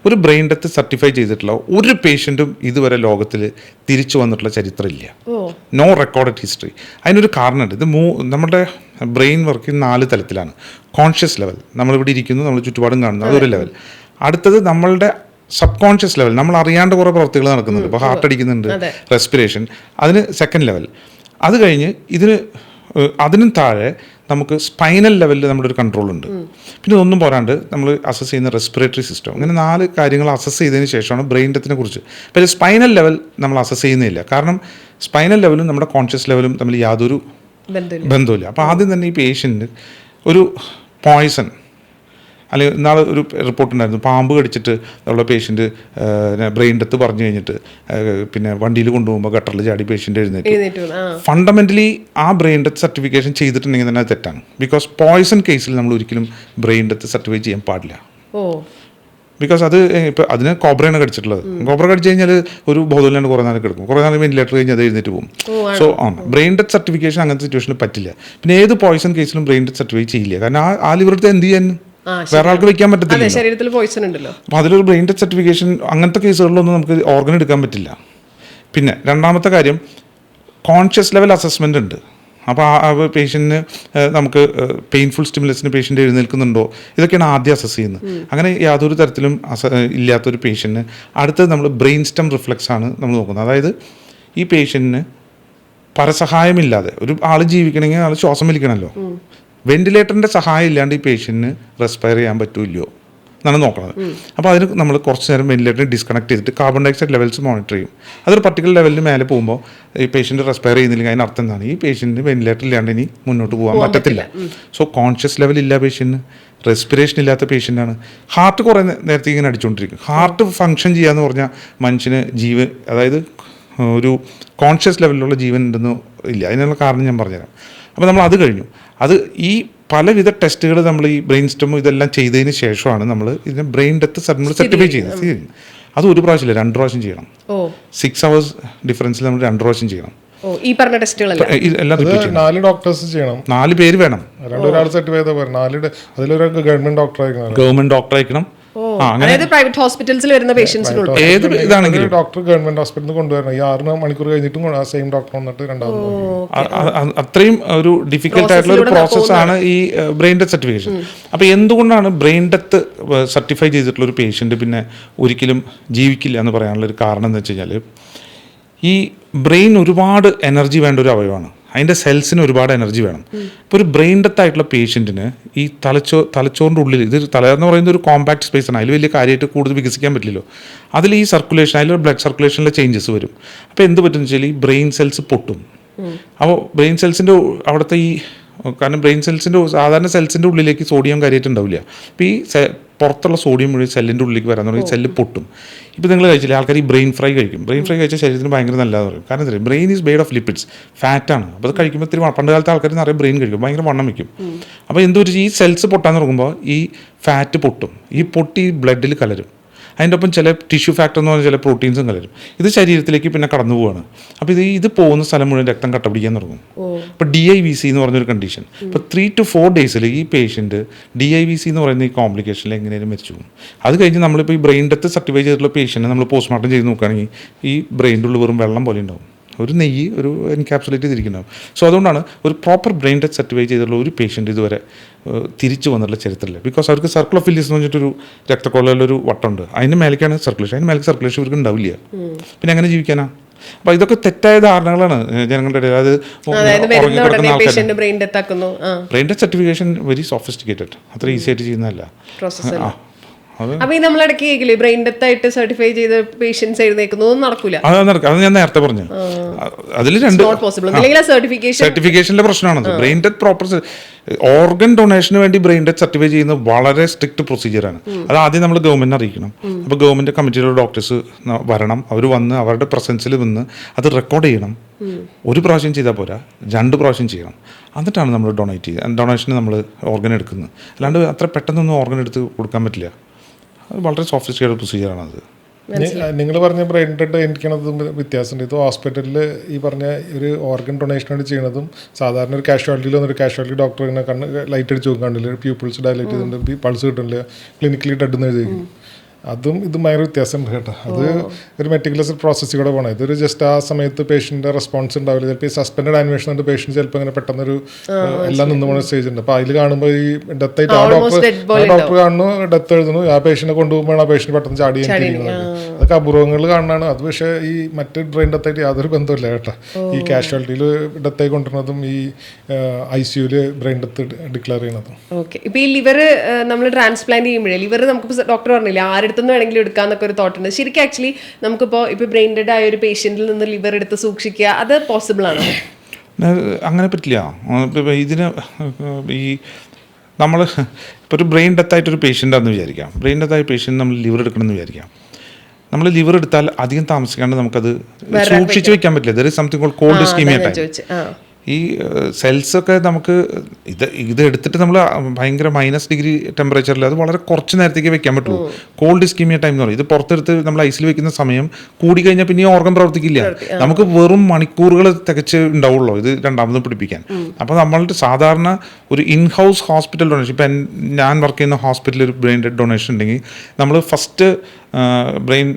ഒരു brain death certify ചെയ്തിട്ടുള്ള ഒരു പേഷ്യൻറ്റും ഇതുവരെ ലോകത്തിൽ തിരിച്ചു വന്നിട്ടുള്ള ചരിത്രമില്ല. No recorded history. അതിനൊരു കാരണമുണ്ട്. ഇത് നമ്മുടെ ബ്രെയിൻ വർക്ക് ചെയ്യുന്ന 4 തലത്തിലാണ്. കോൺഷ്യസ് ലെവൽ, നമ്മളിവിടെ ഇരിക്കുന്നു, നമ്മൾ ചുറ്റുപാടും കാണുന്നു, അതൊരു ലെവൽ. അടുത്തത് നമ്മളുടെ സബ് കോൺഷ്യസ് ലെവൽ, നമ്മൾ അറിയാണ്ട് കുറേ പ്രവർത്തികൾ നടക്കുന്നുണ്ട്. ഇപ്പോൾ ഹാർട്ട് അടിക്കുന്നുണ്ട്, റെസ്പിറേഷൻ, അതിന് സെക്കൻഡ് ലെവൽ. അത് കഴിഞ്ഞ് അതിനും താഴെ നമുക്ക് സ്പൈനൽ ലെവലിൽ നമ്മുടെ ഒരു കൺട്രോൾ ഉണ്ട്. പിന്നെ ഒന്നും പോരാണ്ട് നമ്മൾ അസസ് ചെയ്യുന്ന റെസ്പിറേറ്ററി സിസ്റ്റം. അങ്ങനെ 4 കാര്യങ്ങൾ അസസ് ചെയ്തതിന് ശേഷമാണ് ബ്രെയിൻ ഡെത്തിനെ കുറിച്ച്. പക്ഷേ സ്പൈനൽ ലെവൽ നമ്മൾ അസസ് ചെയ്യുന്നില്ല. കാരണം സ്പൈനൽ ലെവലും നമ്മുടെ കോൺഷ്യസ് ലെവലും തമ്മിൽ യാതൊരു ബന്ധമില്ല. അപ്പോൾ ആദ്യം തന്നെ ഈ പേഷ്യൻറ്റ് ഒരു പോയ്സൺ, അല്ലെങ്കിൽ ഇന്നാൾ ഒരു റിപ്പോർട്ടുണ്ടായിരുന്നു, പാമ്പ് കടിച്ചിട്ട് ഉള്ള പേഷ്യൻറ്റ് ബ്രെയിൻ ഡെത്ത് പറഞ്ഞു കഴിഞ്ഞിട്ട് പിന്നെ വണ്ടിയിൽ കൊണ്ടുപോകുമ്പോൾ ഗട്ടറിൽ ചാടി പേഷ്യൻ്റ് എഴുന്നേറ്റ്. ഫണ്ടമെൻ്റലി ആ ബ്രെയിൻ ഡെത്ത് സർട്ടിഫിക്കേഷൻ ചെയ്തിട്ടുണ്ടെങ്കിൽ തന്നെ അത് തെറ്റാണ്. ബിക്കോസ് പോയ്സൺ കേസിൽ നമ്മൾ ഒരിക്കലും ബ്രെയിൻ ഡെത്ത് സർട്ടിഫൈ ചെയ്യാൻ പാടില്ല. ബിക്കോസ് അത് ഇപ്പോൾ അതിന് കോബ്രയാണ് കടിച്ചിട്ടുള്ളത്. കോബ്ര കടിച്ചു കഴിഞ്ഞാൽ ഒരു ബോധമില്ലാണ്ട് കുറേ നാൾ കിടക്കും, കുറേ നാൾ വെന്റിലേറ്റർ കഴിഞ്ഞ് അത് എഴുന്നേറ്റ് പോകും. സോ ബ്രെയിൻ ഡെത്ത് സർട്ടിഫിക്കേഷൻ അങ്ങനത്തെ സിറ്റുവേഷനിൽ പറ്റില്ല. പിന്നെ ഏത് പോയ്സൺ കേസിലും ബ്രെയിൻ ഡെത്ത് സർട്ടിഫൈ ചെയ്യില്ല. കാരണം ആ ലിവറത്തെ എന്ത് ചെയ്യാൻ വേറെ ആൾക്ക് വെക്കാൻ പറ്റത്തില്ല. ശരീരത്തിൽ പോയിസൺ ഉണ്ടല്ലോ. അപ്പോൾ അതിലൊരു ബ്രെയിൻ ഡെത്ത് സർട്ടിഫിക്കേഷൻ അങ്ങനത്തെ കേസുകളിലൊന്നും നമുക്ക് ഓർഗൻ എടുക്കാൻ പറ്റില്ല. പിന്നെ രണ്ടാമത്തെ കാര്യം, കോൺഷ്യസ് ലെവൽ അസസ്മെൻ്റ് ഉണ്ട്. അപ്പോൾ ആ പേഷ്യൻറ്റിന് നമുക്ക് പെയിൻഫുൾ സ്റ്റിമുലസിന് പേഷ്യൻ്റ് എഴുന്നേൽക്കുന്നുണ്ടോ, ഇതൊക്കെയാണ് ആദ്യം അസസ് ചെയ്യുന്നത്. അങ്ങനെ യാതൊരു തരത്തിലും ഇല്ലാത്തൊരു പേഷ്യൻറ്റിന് അടുത്തത് നമ്മൾ ബ്രെയിൻ സ്റ്റം റിഫ്ലെക്സ് ആണ് നമ്മൾ നോക്കുന്നത്. അതായത് ഈ പേഷ്യൻറ്റിന് പരസഹായമില്ലാതെ ഒരു ആൾ ജീവിക്കണമെങ്കിൽ ആൾ ശ്വാസം വലിക്കണമല്ലോ. വെന്റിലേറ്ററിൻ്റെ സഹായം ഇല്ലാണ്ട് ഈ പേഷ്യൻറ്റിന് റെസ്പയർ ചെയ്യാൻ പറ്റുമല്ലോ എന്നാണ് നോക്കുന്നത്. അപ്പോൾ അതിന് നമ്മൾ കുറച്ച് നേരം വെന്റിലേറ്ററിന് ഡിസ്കണക്ട് ചെയ്തിട്ട് കാർബൺ ഡയോക്സൈഡ് ലെവൽസ് മോണിറ്റർ ചെയ്യും. അതൊരു പർട്ടിക്കുലർ ലെവലിന് മേലെ പോകുമ്പോൾ ഈ പേഷ്യൻറ്റ് റെസ്പയർ ചെയ്യുന്നില്ലെങ്കിൽ അതിന് അർത്ഥം എന്താണ്, ഈ പേഷ്യൻറ്റിന് വെന്റിലേറ്റർ ഇല്ലാണ്ട് ഇനി മുന്നോട്ട് പോകാൻ പറ്റത്തില്ല. സോ കോൺഷ്യസ് ലെവൽ ഇല്ല പേഷ്യൻറ്റിന്, റെസ്പിറേഷൻ ഇല്ലാത്ത പേഷ്യൻ്റാണ്. ഹാർട്ട് കുറേ നേരത്തെ ഇങ്ങനെ അടിച്ചുകൊണ്ടിരിക്കും. ഹാർട്ട് ഫങ്ഷൻ ചെയ്യാന്ന് പറഞ്ഞാൽ മനുഷ്യന് ജീവൻ, അതായത് ഒരു കോൺഷ്യസ് ലെവലിലുള്ള ജീവൻ ഉണ്ടെന്ന് ഇല്ല. അതിനുള്ള കാരണം ഞാൻ പറഞ്ഞുതരാം. അപ്പോൾ നമ്മൾ അത് കഴിഞ്ഞു. അത് ഈ പലവിധ ടെസ്റ്റുകൾ നമ്മൾ ഈ ബ്രെയിൻ സ്റ്റം ഇതെല്ലാം ചെയ്തതിന് ശേഷമാണ് നമ്മൾ ഇതിനെ ബ്രെയിൻ ഡെത്ത് സർട്ടിഫൈ ചെയ്യുന്നത്. അത് ഒരു പ്രാവശ്യമില്ല, 2 പ്രാവശ്യം ചെയ്യണം. 6 hours ഡിഫറൻസിൽ നമ്മൾ 2 പ്രാവശ്യം ചെയ്യണം. ഈ പറഞ്ഞ ടെസ്റ്റുകളെല്ലാം 4 ഡോക്ടേഴ്സ് ചെയ്യണം. 4 പേര് വേണം. ഒരാൾ സർട്ടിഫൈ ചെയ്താൽ പോരാ. അതിലൊരാൾക്ക് ഗവൺമെന്റ് ഡോക്ടർ ആയിരിക്കണം. അതായത് പ്രൈവറ്റ് ഹോസ്പിറ്റൽസിൽ വരുന്ന പേഷ്യൻസിന് ഏത് ഇതാണെങ്കിലും ഡോക്ടർ ഗവൺമെന്റ് ഹോസ്പിറ്റലിൽ കൊണ്ടുവരണം. ഈ 6 മണിക്കൂർ കഴിഞ്ഞിട്ടും സെയിം ഡോക്ടർ വന്നിട്ട് രണ്ടാമത്. അത്രയും ഒരു ഡിഫിക്കൽട്ട് ആയിട്ടുള്ള ഒരു പ്രോസസ്സാണ് ഈ ബ്രെയിൻ ഡെത്ത് സർട്ടിഫിക്കേഷൻ. അപ്പോൾ എന്തുകൊണ്ടാണ് ബ്രെയിൻ ഡെത്ത് സർട്ടിഫൈ ചെയ്തിട്ടുള്ള ഒരു പേഷ്യൻ്റ് പിന്നെ ഒരിക്കലും ജീവിക്കില്ല എന്ന് പറയാനുള്ള ഒരു കാരണം എന്ന് വെച്ച് കഴിഞ്ഞാൽ, ഈ ബ്രെയിൻ ഒരുപാട് എനർജി വേണ്ട ഒരു അവയവമാണ്. അതിൻ്റെ സെൽസിന് ഒരുപാട് എനർജി വേണം. ഇപ്പോൾ ഒരു ബ്രെയിൻ ഡെത്ത് ആയിട്ടുള്ള പേഷ്യൻറ്റിന് ഈ തലച്ചോറിൻ്റെ ഉള്ളിൽ, ഇത് തല എന്ന് പറയുന്നത് ഒരു കോമ്പാക്ട് സ്പേസ് ആണ്, അതിൽ വലിയ കാര്യമായിട്ട് കൂടുതൽ വികസിക്കാൻ പറ്റില്ലല്ലോ. അതിൽ ഈ സർക്കുലേഷൻ, അതിൽ ബ്ലഡ് സർക്കുലേഷനിലെ ചേഞ്ചസ് വരും. അപ്പോൾ എന്ത് പറ്റുമെന്ന് വെച്ചാൽ ഈ ബ്രെയിൻ സെൽസ് പൊട്ടും. അപ്പോൾ ബ്രെയിൻ സെൽസിൻ്റെ അവിടുത്തെ കാരണം ബ്രെയിൻ സെൽസിൻ്റെ സാധാരണ സെൽസിൻ്റെ ഉള്ളിലേക്ക് സോഡിയം കാര്യമായിട്ടുണ്ടാവില്ല. അപ്പോൾ ഈ പുറത്തുള്ള സോഡിയം മുഴുവൻ സെല്ലിൻ്റെ ഉള്ളിലേക്ക് വരാൻ തുടങ്ങി സെല്ല് പൊട്ടും. ഇപ്പോൾ നിങ്ങൾ കഴിച്ചില്ലേ, ആൾക്കാർ ഈ ബ്രെയിൻ ഫ്രൈ കഴിക്കും. ബ്രെയിൻ ഫ്രൈ കഴിച്ചാൽ ശരീരത്തിന് ഭയങ്കര നല്ലതെന്ന് പറയും. കാരണം എന്താ, brain is made of lipids, ഫാറ്റാണ്. അപ്പോൾ അത് കഴിക്കുമ്പോൾ ഇത്തിരി പണ്ട് കാലത്തെ ആൾക്കാർ നിറയെ ബ്രെയിൻ കഴിക്കും, ഭയങ്കര വണ്ണം വയ്ക്കും. അപ്പോൾ എന്തോ ഈ സെൽസ് പൊട്ടാൻ തുടങ്ങുമ്പോൾ ഈ ഫാറ്റ് പൊട്ടും. ഈ പൊട്ടി ബ്ലഡിൽ കലരും. അതിൻ്റെ ഒപ്പം ചില ടിഷ്യൂ ഫാക്ടർ എന്ന് പറഞ്ഞാൽ ചില പ്രോട്ടീൻസും കലരും. ഇത് ശരീരത്തിലേക്ക് പിന്നെ കടന്നു പോവുകയാണ്. അപ്പോൾ ഇത് പോകുന്ന സ്ഥലം മുഴുവൻ രക്തം കട്ട പിടിക്കാൻ തുടങ്ങും. ഇപ്പോൾ DIVC എന്ന് പറഞ്ഞൊരു കണ്ടീഷൻ, ഇപ്പോൾ 3 to 4 ഡേയ്സിൽ ഈ പേഷ്യൻറ്റ് DIVC എന്ന് പറയുന്ന ഈ കോംപ്ലിക്കേഷനിൽ എങ്ങനെയും മരിച്ചു പോകും. അത് കഴിഞ്ഞ് നമ്മളിപ്പോൾ ഈ ബ്രെയിൻ ഡെത്ത് സർട്ടിഫൈ ചെയ്തിട്ടുള്ള പേഷ്യൻറ്റ് നമ്മൾ പോസ്റ്റ്മോർട്ടം ചെയ്ത് നോക്കുകയാണെങ്കിൽ ഈ ബ്രെയിൻ്റെ ഉള്ളിൽ വെറും വെള്ളം പോലെ ഉണ്ടാവും, ഒരു നെയ്യ് ഒരു എൻകാപ്സുലേറ്റ് ചെയ്തിരിക്കുന്നുണ്ടാവും. സോ അതുകൊണ്ടാണ് ഒരു പ്രോപ്പർ ബ്രെയിൻ ഡെത്ത് സർട്ടിഫൈ ചെയ്തിട്ടുള്ള ഒരു പേഷ്യൻറ്റ് ഇതുവരെ തിരിച്ചു വന്നിട്ടുള്ള ചരിത്രമില്ല. ബിക്കോസ് അവർക്ക് സർക്കിൾ ഓഫ് വില്യസ് എന്ന് പറഞ്ഞിട്ടൊരു രക്തക്കൊള്ളയിലൊരു വട്ടമുണ്ട്, അതിന് മേലേക്കാണ് സർക്കുലേഷൻ, അതിന് മേലേക്ക് സർക്കുലേഷൻ ഇവർക്ക് ഉണ്ടാവില്ല. പിന്നെ എങ്ങനെ ജീവിക്കാനാ? അപ്പോൾ ഇതൊക്കെ തെറ്റായ ധാരണകളാണ് ജനങ്ങളുടെ ഇടയിൽ. അത് ഉറങ്ങിക്കിടക്കുന്ന ആൾക്കാർ brain death certification very sophisticated, അത്ര ഈസി ആയിട്ട് ചെയ്യുന്നതല്ല. അപ്പൊ ഈ നമ്മളിടയ്ക്ക് ബ്രെയിൻ ഡെത്ത് ആയിട്ട് സർട്ടിഫൈ ചെയ്ത പേഷ്യൻസ് എഴുന്നേക്കുന്നതൊന്നും നടക്കൂല. അത് ഞാൻ നേരത്തെ പറഞ്ഞു. അതിൽ 2 സർട്ടിഫിക്കേഷനിലെ പ്രശ്നമാണത്. ബ്രെയിൻ ഡെത്ത് പ്രോപ്പർ ഓർഗൻ ഡൊണേഷന് വേണ്ടി ബ്രെയിൻ ഡെത്ത് സർട്ടിഫൈ ചെയ്യുന്നത് വളരെ സ്ട്രിക്റ്റ് പ്രൊസീജിയറാണ്. അത് ആദ്യം നമ്മൾ ഗവൺമെൻറ് അറിയിക്കണം. അപ്പോൾ ഗവൺമെൻറ് കമ്മിറ്റിയിലുള്ള ഡോക്ടേഴ്സ് വരണം, അവർ വന്ന് അവരുടെ പ്രസൻസിൽ വന്ന് അത് റെക്കോർഡ് ചെയ്യണം. 1 പ്രാവശ്യം ചെയ്താൽ പോരാ, 2 പ്രാവശ്യം ചെയ്യണം. എന്നിട്ടാണ് നമ്മൾ ഡൊണേറ്റ് ചെയ്യുക, ഡൊണേഷന് നമ്മൾ ഓർഗൻ എടുക്കുന്നത്. അല്ലാണ്ട് അത്ര പെട്ടെന്നൊന്നും ഓർഗൻ എടുത്ത് കൊടുക്കാൻ പറ്റില്ല. അത് വളരെ സോഫിസ്റ്റിക്കേറ്റഡ് പ്രൊസീജിയറാണത്. നിങ്ങൾ പറഞ്ഞ ബ്രെയിൻ ഡെഡ് എനിക്കണതും വ്യത്യാസമുണ്ട്. ഇത് ഹോസ്പിറ്റലിൽ ഈ പറഞ്ഞ ഒരു ഓർഗൻ ഡൊണേഷൻ വേണ്ടി ചെയ്യണതും സാധാരണ ഒരു കാഷ്വാലിറ്റിയിൽ വന്നൊരു കാഷ്വാലിറ്റി ഡോക്ടർ ഇങ്ങനെ കണ്ണ് ലൈറ്റ് അടിച്ച് നോക്കാൻ കണ്ടില്ല, പ്യൂപ്പിൾസ് ഡയലേറ്റ് ചെയ്തിട്ടുണ്ട്, പൾസ് കിട്ടുന്നില്ല, ക്ലിനിക്കലി ഡെഡ് എന്ന് എഴുതിയിരിക്കും. അതും ഇതും ഭയങ്കര വ്യത്യാസമുണ്ട് കേട്ടോ. അത് ഒരു മെറ്റിക്കുലസ് പ്രോസസ്സിലൂടെ പോകണം. ഇതൊരു ജസ്റ്റ് ആ സമയത്ത് പേഷ്യൻ്റെ റെസ്പോൺസ് ഉണ്ടാവില്ല. ചിലപ്പോൾ ഈ സസ്പെൻഡ് ആനിമേഷൻ കൊണ്ട് പേഷ്യൻറ്റ് ചിലപ്പോൾ അങ്ങനെ പെട്ടെന്നൊരു എല്ലാം നിന്ന് പോകുന്ന സ്റ്റേജ് ഉണ്ട്. അപ്പോൾ അതിൽ കാണുമ്പോൾ ഈ ഡെത്ത് ആയിട്ട് ഡോക്ടർ കാണുന്നു, ഡെത്ത് എഴുതുന്നു, ആ പേഷ്യനെ കൊണ്ടുപോകുമ്പോൾ ആ പേഷ്യന്റ് പെട്ടെന്ന് ചാടി അതൊക്കെ അപൂർവങ്ങൾ കാണാനാണ്. അത് പക്ഷേ ഈ മറ്റ് ബ്രെയിൻ ഡെത്ത് ആയിട്ട് യാതൊരു ബന്ധമില്ല കേട്ടോ. ഈ കാഷ്വാലിറ്റിയിൽ ഡെത്തായി കൊണ്ടുവരുന്നതും ഈ ICUവിൽ ബ്രെയിൻ ഡെത്ത് ഡിക്ലെയർ ചെയ്യുന്നതും. ഓക്കെ. ഇപ്പൊ ഈ ലിവർ നമ്മൾ ട്രാൻസ്പ്ലാന്റ് ചെയ്യുമ്പോഴേ ലിവർ നമുക്ക് ഡോക്ടർ പറഞ്ഞില്ല ആരെടുത്തുനിന്ന് വേണമെങ്കിലും എടുക്കാന്നൊക്കെ ഒരു തോട്ട് ഉണ്ട്. ശരിക്കും ആക്ച്വലി നമുക്കിപ്പോൾ ഇപ്പൊ ബ്രെയിൻ ഡെഡ് ആയ ഒരു പേഷ്യന്റിൽ നിന്ന് ലിവർ എടുത്ത് സൂക്ഷിക്കുക അത് പോസിബിൾ ആണോ? അങ്ങനെ പറ്റില്ല. ഇതിന് ഈ നമ്മൾ ഇപ്പോൾ ഒരു ബ്രെയിൻ ഡെത്തായിട്ടൊരു പേഷ്യൻ്റാണെന്ന് വിചാരിക്കാം. ബ്രെയിൻ ഡെത്തായ പേഷ്യൻ്റ് നമ്മൾ ലിവർ എടുക്കണമെന്ന് വിചാരിക്കാം. നമ്മൾ ലിവർ എടുത്താൽ അധികം താമസിക്കാണ്ട് നമുക്കത് സൂക്ഷിച്ച് വെക്കാൻ പറ്റില്ല. There is something called called ischaemia time. ഈ സെൽസൊക്കെ നമുക്ക് ഇത് എടുത്തിട്ട് നമ്മൾ ഭയങ്കര -डिग्री ടെമ്പറേച്ചറിൽ അത് വളരെ കുറച്ച് നേരത്തേക്ക് വെക്കാൻ പറ്റുള്ളൂ. കോൾഡ് ഇസ്കീമിയ ടൈം എന്ന് പറയും. ഇത് പുറത്തെടുത്ത് നമ്മൾ ഐസിൽ വെക്കുന്ന സമയം കൂടി കഴിഞ്ഞാൽ പിന്നെ ഈ ഓർഗൻ പ്രവർത്തിക്കില്ല. നമുക്ക് വെറും മണിക്കൂറുകൾ തികച്ച് ഉണ്ടാവുള്ളൂ ഇത് രണ്ടാമതും പിടിപ്പിക്കാൻ. അപ്പോൾ നമ്മളുടെ സാധാരണ ഒരു ഇൻഹൗസ് ഹോസ്പിറ്റൽ ഡൊണേഷൻ, ഇപ്പം ഞാൻ വർക്ക് ചെയ്യുന്ന ഹോസ്പിറ്റലിൽ ഒരു ബ്രെയിൻ ഡെഡ് ഡൊണേഷൻ ഉണ്ടെങ്കിൽ നമ്മൾ ഫസ്റ്റ് ബ്രെയിൻ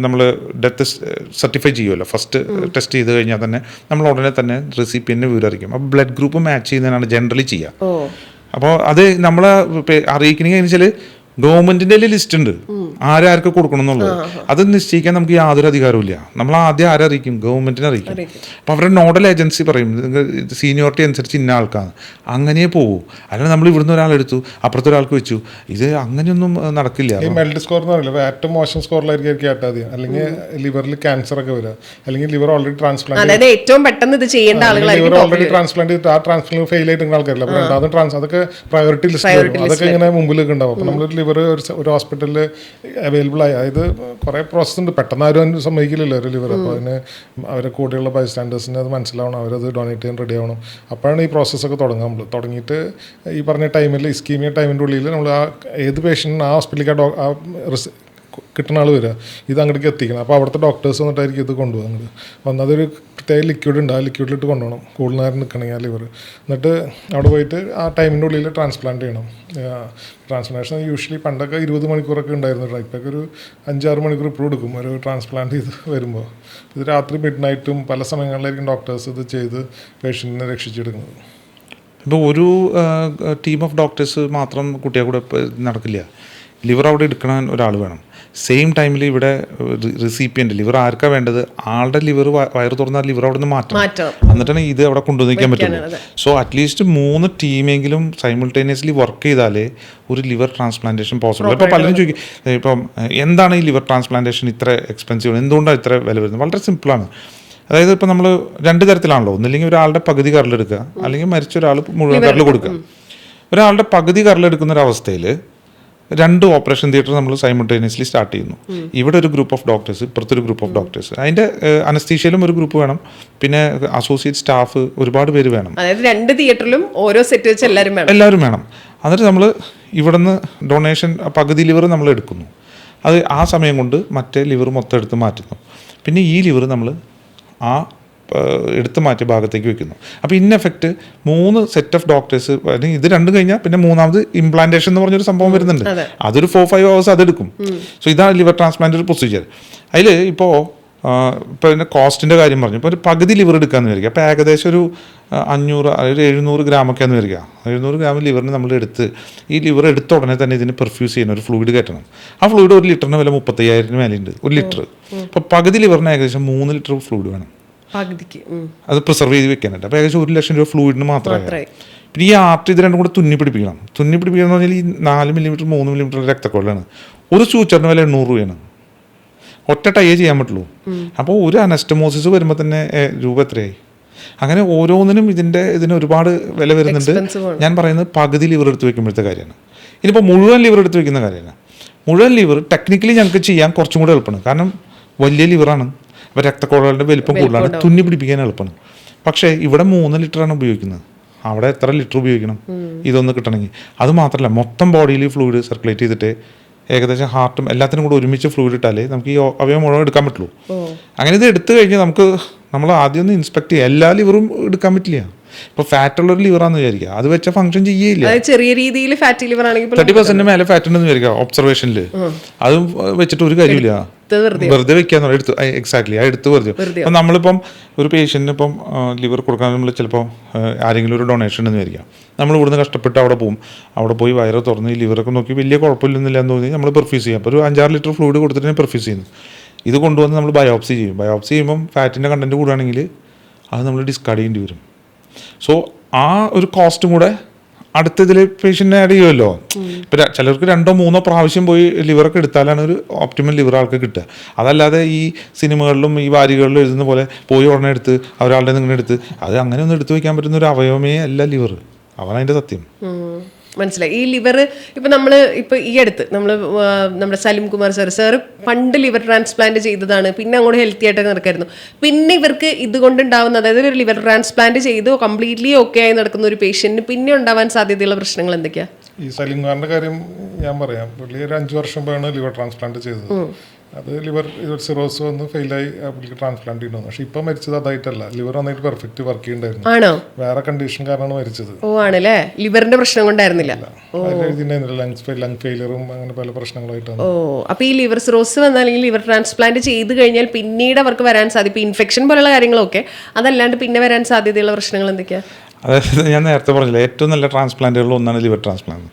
നമ്മൾ ഡെത്ത് സർട്ടിഫൈ ചെയ്യുമല്ലോ. ഫസ്റ്റ് ടെസ്റ്റ് ചെയ്ത് കഴിഞ്ഞാൽ തന്നെ നമ്മൾ ഉടനെ തന്നെ റെസിപ്പിയന്റിനെ വിവരം അറിയിക്കും. അപ്പോൾ ബ്ലഡ് ഗ്രൂപ്പ് മാച്ച് ചെയ്യുന്നതിനാണ് ജനറലി ചെയ്യുക. അപ്പോൾ അത് നമ്മളെ അറിയിക്കണമെങ്കിൽ വെച്ചാൽ ഗവൺമെന്റിന്റെ ലിസ്റ്റ് ഉണ്ട് ആരാർക്ക് കൊടുക്കണം എന്നുള്ളത്. അത് നിശ്ചയിക്കാൻ നമുക്ക് യാതൊരു അധികാരവും ഇല്ല. നമ്മൾ ആദ്യം ആരെ അറിയിക്കും? ഗവൺമെന്റിനെ അറിയിക്കും. അപ്പോൾ അവരുടെ നോഡൽ ഏജൻസി പറയും സീനിയോറിറ്റി അനുസരിച്ച് ഇന്ന ആൾക്കാണ്, അങ്ങനെ പോകും. അല്ലെങ്കിൽ നമ്മൾ ഇവിടുന്ന് ഒരാളെടുത്തു അപ്പുറത്തെ ഒരാൾക്ക് വെച്ചു, ഇത് അങ്ങനെയൊന്നും നടക്കില്ല. ഈ മെൽഡ് സ്കോർ എന്ന് പറയില്ല, ഏറ്റവും മോശം സ്കോറിലായിരിക്കും കേട്ടാൽ മതി. അല്ലെങ്കിൽ ലിവറിൽ ക്യാൻസർ ഒക്കെ വരിക, അല്ലെങ്കിൽ ലിവർ ഓൾറെഡി ട്രാൻസ്പ്ലാന്റ്, ഏറ്റവും പെട്ടെന്ന് ഇത് ചെയ്യേണ്ട ലിവർ ഓൾറെഡി ട്രാൻസ്പ്ലാന്റ് ചെയ്തിട്ട് ആ ട്രാൻസ്പ്ലാന്റ് ഫെയിൽ ആയിട്ടുള്ള ആൾക്കാരില്ല. അപ്പോൾ രണ്ടാമതും അതൊക്കെ പ്രയോറിറ്റി ലിസ്റ്റ് അതൊക്കെ ഇങ്ങനെ മുമ്പിലേക്ക് ഉണ്ടാവും. അപ്പോൾ നമ്മൾ ലിവർ ഒരു ഹോസ്പിറ്റലിൽ അവൈലബിൾ ആയി, അതായത് കുറേ പ്രോസസ്സ് ഉണ്ട്. പെട്ടെന്ന് ആരും സമ്മതിക്കില്ലല്ലോ ഒരു ലിവർ. അപ്പോൾ അതിന് അവരെ കൂടെയുള്ള ബൈസ്റ്റാൻഡേഴ്സിന് അത് മനസ്സിലാവണം, അവരത് ഡൊണേറ്റ് ചെയ്യാൻ റെഡി ആവണം. അപ്പോഴാണ് ഈ പ്രോസസ്സൊക്കെ തുടങ്ങിയിട്ട് ഈ പറഞ്ഞ ടൈമിൽ ഇസ്കീമിയ ടൈമിൻ്റെ ഉള്ളിൽ നമ്മൾ ആ ഏത് പേഷ്യൻറ്റിന് ആ ഹോസ്പിറ്റലിലേക്ക് കിട്ടുന്ന ആൾ വരിക, ഇത് അങ്ങോട്ടേക്ക് എത്തിക്കണം. അപ്പോൾ അവിടുത്തെ ഡോക്ടേഴ്സ് വന്നിട്ടായിരിക്കും ഇത് കൊണ്ടുപോകുക. അങ്ങോട്ട് വന്നതൊരു പ്രത്യേക ലിക്വിഡ് ഉണ്ട്, ആ ലിക്വിഡിലിട്ട് കൊണ്ടുപോകണം കൂടുതൽ നേരം നിൽക്കണമെങ്കിൽ ആ ലിവർ. എന്നിട്ട് അവിടെ പോയിട്ട് ആ ടൈമിൻ്റെ ഉള്ളിൽ ട്രാൻസ്പ്ലാന്റ് ചെയ്യണം. ട്രാൻസ്പ്ലാന്റേഷൻ യൂഷ്വലി പണ്ടൊക്കെ 20 മണിക്കൂറൊക്കെ ഉണ്ടായിരുന്നു. ഇപ്പോഴൊക്കെ ഒരു 5-6 മണിക്കൂർ ഇപ്പോൾ എടുക്കും ഒരു ട്രാൻസ്പ്ലാന്റ് ചെയ്ത് വരുമ്പോൾ. ഇത് രാത്രി മിഡ്നൈറ്റും പല സമയങ്ങളിലായിരിക്കും ഡോക്ടേഴ്സ് ഇത് ചെയ്ത് പേഷ്യൻറ്റിനെ രക്ഷിച്ചെടുക്കുന്നത്. ഇപ്പോൾ ഒരു ടീം ഓഫ് ഡോക്ടേഴ്സ് മാത്രം കുട്ടിയെ കൂടെ നടക്കില്ല. ലിവർ അവിടെ എടുക്കാൻ ഒരാൾ വേണം. സെയിം ടൈമിൽ ഇവിടെ റെസിപ്പിയൻ്റ് ലിവർ ആർക്കാ വേണ്ടത്, ആളുടെ ലിവർ വയറ് തുറന്നാൽ ലിവർ അവിടെ നിന്ന് മാറ്റണം. എന്നിട്ടാണ് ഇത് അവിടെ കൊണ്ടുവന്നിരിക്കാൻ പറ്റുള്ളൂ. സോ അറ്റ്ലീസ്റ്റ് 3 ടീമെങ്കിലും സൈമിൾട്ടേനിയസ്ലി വർക്ക് ചെയ്താലേ ഒരു ലിവർ ട്രാൻസ്പ്ലാന്റേഷൻ പോസിബിൾ. ഇപ്പോൾ പലരും ചോദിക്കും ഇപ്പം എന്താണ് ഈ ലിവർ ട്രാൻസ്പ്ലാന്റേഷൻ ഇത്ര എക്സ്പെൻസീവ്, എന്തുകൊണ്ടാണ് ഇത്ര വില വരുന്നത്? വളരെ സിമ്പിളാണ്. അതായത് ഇപ്പോൾ നമ്മൾ 2 തരത്തിലാണല്ലോ. ഒന്നില്ലെങ്കിൽ ഒരാളുടെ പകുതി കരളെടുക്കുക, അല്ലെങ്കിൽ മരിച്ച ഒരാൾ മുഴുവൻ കരൾ കൊടുക്കുക. ഒരാളുടെ പകുതി കരളെടുക്കുന്ന ഒരു അവസ്ഥയിൽ 2 ഓപ്പറേഷൻ തിയേറ്റർ നമ്മൾ സൈമിൾട്ടേനിയസ്ലി സ്റ്റാർട്ട് ചെയ്യുന്നു. ഇവിടെ ഒരു ഗ്രൂപ്പ് ഓഫ് ഡോക്ടേഴ്സ്, ഇപ്പുറത്തൊരു ഗ്രൂപ്പ് ഓഫ് ഡോക്ടേഴ്സ്. അതിൻ്റെ അനസ്തീഷ്യയിലും ഒരു ഗ്രൂപ്പ് വേണം, പിന്നെ അസോസിയേറ്റ് സ്റ്റാഫ് ഒരുപാട് പേര് വേണം. അതായത് 2 തിയേറ്ററിലും ഓരോ സെറ്റ് വെച്ച് എല്ലാവരും വേണം. എന്നിട്ട് നമ്മൾ ഇവിടുന്ന് ഡൊണേഷൻ പകുതി ലിവർ നമ്മൾ എടുക്കുന്നു. അത് ആ സമയം കൊണ്ട് മറ്റേ ലിവർ മൊത്തം എടുത്ത് മാറ്റുന്നു. പിന്നെ ഈ ലിവർ നമ്മൾ ആ എടുത്ത് മാറ്റിയ ഭാഗത്തേക്ക് വെക്കുന്നു. അപ്പോൾ in effect 3 set of doctors, അല്ലെങ്കിൽ ഇത് 2 കഴിഞ്ഞാൽ പിന്നെ മൂന്നാമത് ഇംപ്ലാന്റേഷൻ എന്ന് പറഞ്ഞൊരു സംഭവം വരുന്നുണ്ട്. അതൊരു 4-5 hours അതെടുക്കും. സോ ഇതാണ് ലിവർ ട്രാൻസ്പ്ലാന്റ് ഒരു പ്രൊസീജിയർ. അതിൽ ഇപ്പോൾ പിന്നെ കോസ്റ്റിൻ്റെ കാര്യം പറഞ്ഞു. ഇപ്പോൾ ഒരു പകുതി ലിവർ എടുക്കാമെന്ന് വിചാരിക്കുക. അപ്പോൾ ഏകദേശം ഒരു 500-700 ഗ്രാമൊക്കെയാണെന്ന് വിചാരിക്കുക. 700 ഗ്രാം ലിവറിന് നമ്മൾ എടുത്ത് ഈ ലിവർ എടുത്ത ഉടനെ തന്നെ ഇതിന് പെർഫ്യൂസ് ചെയ്യുന്ന ഒരു ഫ്ലൂയിഡ് കയറ്റണം. ആ ഫ്ലൂയിഡ് 1 ലിറ്ററിന് വില 35,000 മേലെയുണ്ട്. 1 ലിറ്റർ. അപ്പോൾ പകുതി ലിവറിന് ഏകദേശം 3 ലിറ്റർ ഫ്ലൂയിഡ് വേണം അത് പ്രിസർവ് ചെയ്ത് വെക്കാനായിട്ട്. അപ്പോൾ ഏകദേശം 1 ലക്ഷം രൂപ ഫ്ലൂയിഡിന് മാത്രമേ. പിന്നെ ഈ ആർട്ട് ഇത് രണ്ടും കൂടെ തുന്നി പിടിപ്പിക്കണം എന്ന് പറഞ്ഞാൽ ഈ 4 മില്ലിമീറ്റർ 3 മില്ലിമീറ്റർ രക്തക്കൊള്ളാണ്. ഒരു സൂച്ചറിന് വില 800 രൂപയാണ്. ഒറ്റ ടൈയേ ചെയ്യാൻ പറ്റുള്ളൂ. അപ്പോൾ ഒരു അനസ്റ്റമോസിസ് വരുമ്പോൾ തന്നെ രൂപ എത്രയായി? അങ്ങനെ ഓരോന്നിനും ഇതിന് ഒരുപാട് വില വരുന്നുണ്ട്. ഞാൻ പറയുന്നത് പകുതി ലിവർ എടുത്ത് വെക്കുമ്പോഴത്തെ കാര്യമാണ്. ഇനിയിപ്പോൾ മുഴുവൻ ലിവർ എടുത്ത് വെക്കുന്ന കാര്യമാണ്. മുഴുവൻ ലിവർ ടെക്നിക്കലി ഞങ്ങൾക്ക് ചെയ്യാൻ കുറച്ചും കൂടെ എളുപ്പമാണ്. കാരണം വലിയ ലിവറാണ്, അപ്പോൾ രക്തക്കുഴലുകളുടെ വലിപ്പം കൂടുതലാണ്, തുന്നി പിടിപ്പിക്കാൻ എളുപ്പമാണ്. പക്ഷേ ഇവിടെ 3 ലിറ്ററാണ് ഉപയോഗിക്കുന്നത്. അവിടെ എത്ര ലിറ്റർ ഉപയോഗിക്കണം ഇതൊന്ന് കിട്ടണമെങ്കിൽ? അത് മാത്രമല്ല, മൊത്തം ബോഡിയിൽ ഫ്ലൂയിഡ് സർക്കുലേറ്റ് ചെയ്തിട്ട് ഏകദേശം ഹാർട്ടും എല്ലാത്തിനും കൂടെ ഒരുമിച്ച് ഫ്ലൂയിഡ് ഇട്ടാലേ നമുക്ക് ഈ അവയവം മുഴുവൻ എടുക്കാൻ പറ്റുള്ളൂ. അങ്ങനെ ഇത് എടുത്തു കഴിഞ്ഞാൽ നമ്മൾ ആദ്യം ഒന്ന് ഇൻസ്പെക്ട് ചെയ്യുക. എല്ലാ ലിവറും എടുക്കാൻ പറ്റില്ല. ഇപ്പോൾ ഫാറ്റുള്ള ഒരു ലിവറാന്ന് വിചാരിക്കുക, അത് വെച്ച ഫംഗ്ഷൻ ചെയ്യില്ല. അതായത് ചെറിയ രീതിയിൽ ഫാറ്റി ലിവർ ആണെങ്കിൽ 30% മേലെ ഫാറ്റ് ഉണ്ടെന്ന് വിചാരിക്കുക ഒബ്സർവേഷനിൽ, അതും വെച്ചിട്ട് ഒരു കാര്യമില്ല, വെറുതെ വെക്കാന്ന് പറയും. എടുത്ത് എക്സാക്ട്ലി ആ എടുത്ത് വെറുതെ. അപ്പം നമ്മളിപ്പം ഒരു പേഷ്യൻറ്റിന് ഇപ്പം ലിവർ കൊടുക്കാൻ നമ്മൾ ചിലപ്പോൾ ആരെങ്കിലും ഒരു ഡൊണേഷൻ എന്ന് വിചാരിക്കാം, നമ്മൾ ഇവിടുന്ന് കഷ്ടപ്പെട്ട് അവിടെ പോകും, അവിടെ പോയി വയറ് തുറന്ന് ഈ ലിവറൊക്കെ നോക്കി വലിയ കുഴപ്പമില്ലെന്നില്ല എന്ന് തോന്നി നമ്മൾ പെർഫ്യൂസ് ചെയ്യാം. അപ്പോൾ ഒരു 5-6 ലിറ്റർ ഫ്ലൂയിഡ് കൊടുത്തിട്ട് പെർഫ്യൂസ് ചെയ്യുന്നു. ഇത് കൊണ്ടുവന്ന് നമ്മൾ ബയോപ്സി ചെയ്യും. ബയോപ്സി ചെയ്യുമ്പം ഫാറ്റിൻ്റെ കണ്ടൻറ്റ് കൂടുകയാണെങ്കിൽ അത് നമ്മൾ ഡിസ്കാർഡ് ചെയ്യേണ്ടി വരും. സോ ആ ഒരു കോസ്റ്റും കൂടെ അടുത്തതിൽ പേഷ്യൻറ്റിനെ ആഡ് ചെയ്യുമല്ലോ. ഇപ്പം ചിലർക്ക് 2-3 പ്രാവശ്യം പോയി ലിവറൊക്കെ എടുത്താലാണ് ഒരു ഓപ്റ്റിമൽ ലിവർ ആൾക്ക് കിട്ടുക. അതല്ലാതെ ഈ സിനിമകളിലും ഈ വാരികളിലും എഴുതുന്ന പോലെ പോയി ഉടനെ എടുത്ത് ഒരാളുടെ ഇങ്ങനെ എടുത്ത് അത് അങ്ങനെ ഒന്നും എടുത്തു വയ്ക്കാൻ പറ്റുന്ന ഒരു അവയവമേ അല്ല ലിവർ. അവൻ അതിൻ്റെ സത്യം. മനസ്സിലായി. ഈ ലിവർ ഇപ്പം നമ്മൾ ഇപ്പം ഈ അടുത്ത് നമ്മുടെ സലിം കുമാർ സാറ് പണ്ട് ലിവർ ട്രാൻസ്പ്ലാന്റ് ചെയ്തതാണ്, പിന്നെ അങ്ങോട്ട് ഹെൽത്തി ആയിട്ട് നടക്കായിരുന്നു. പിന്നെ ഇവർക്ക് ഇതുകൊണ്ടുണ്ടാവുന്ന, അതായത് ഒരു ലിവർ ട്രാൻസ്പ്ലാന്റ് ചെയ്ത് കംപ്ലീറ്റ്ലി ഓക്കെ ആയി നടക്കുന്ന ഒരു പേഷ്യന്റിന് പിന്നെ ഉണ്ടാവാൻ സാധ്യതയുള്ള പ്രശ്നങ്ങൾ എന്തൊക്കെയാ? ഈ സലിം കുമാറിന്റെ കാര്യം ഞാൻ പറയാം. പുള്ളി ഒരു 5 വർഷം മുമ്പാണ് ലിവർ ട്രാൻസ്പ്ലാന്റ് ചെയ്തത്. അത് ലിവർ സിറോസ് വന്ന് ഫെയിലായി പുള്ളിക്ക് ട്രാൻസ്പ്ലാന്റ് ചെയ്യുന്നു. പക്ഷെ ഇപ്പൊ മരിച്ചത് അതായിട്ടല്ല, ലിവർ നന്നായിട്ട് പെർഫെക്റ്റ് വർക്ക് ചെയ്യുന്നുണ്ടായിരുന്നു. ആണോ? വേറെ കണ്ടീഷൻ കാരണമാണ് മരിച്ചത്. ഓ ആണല്ലേ, ലിവറിന്റെ പ്രശ്നം കൊണ്ടായിരുന്നില്ല. ലങ് ഫെയിലറും അങ്ങനെ പല പ്രശ്നങ്ങളായിട്ടാണ്. ഓ, അപ്പൊ ഈ ലിവർ സിറോസ് വന്നാൽ അല്ലെങ്കിൽ ലിവർ ട്രാൻസ്പ്ലാന്റ് ചെയ്ത് കഴിഞ്ഞാൽ പിന്നീട് അവർക്ക് വരാൻ സാധ്യത ഇൻഫെക്ഷൻ പോലുള്ള കാര്യങ്ങളൊക്കെ, അതല്ലാണ്ട് പിന്നെ വരാൻ സാധ്യതയുള്ള പ്രശ്നങ്ങൾ എന്തൊക്കെയാ? അതായത് ഞാൻ നേരത്തെ പറഞ്ഞില്ല, ഏറ്റവും നല്ല ട്രാൻസ്പ്ലാന്റുകളിൽ ഒന്നാണ് ലിവർ ട്രാൻസ്പ്ലാന്റ്.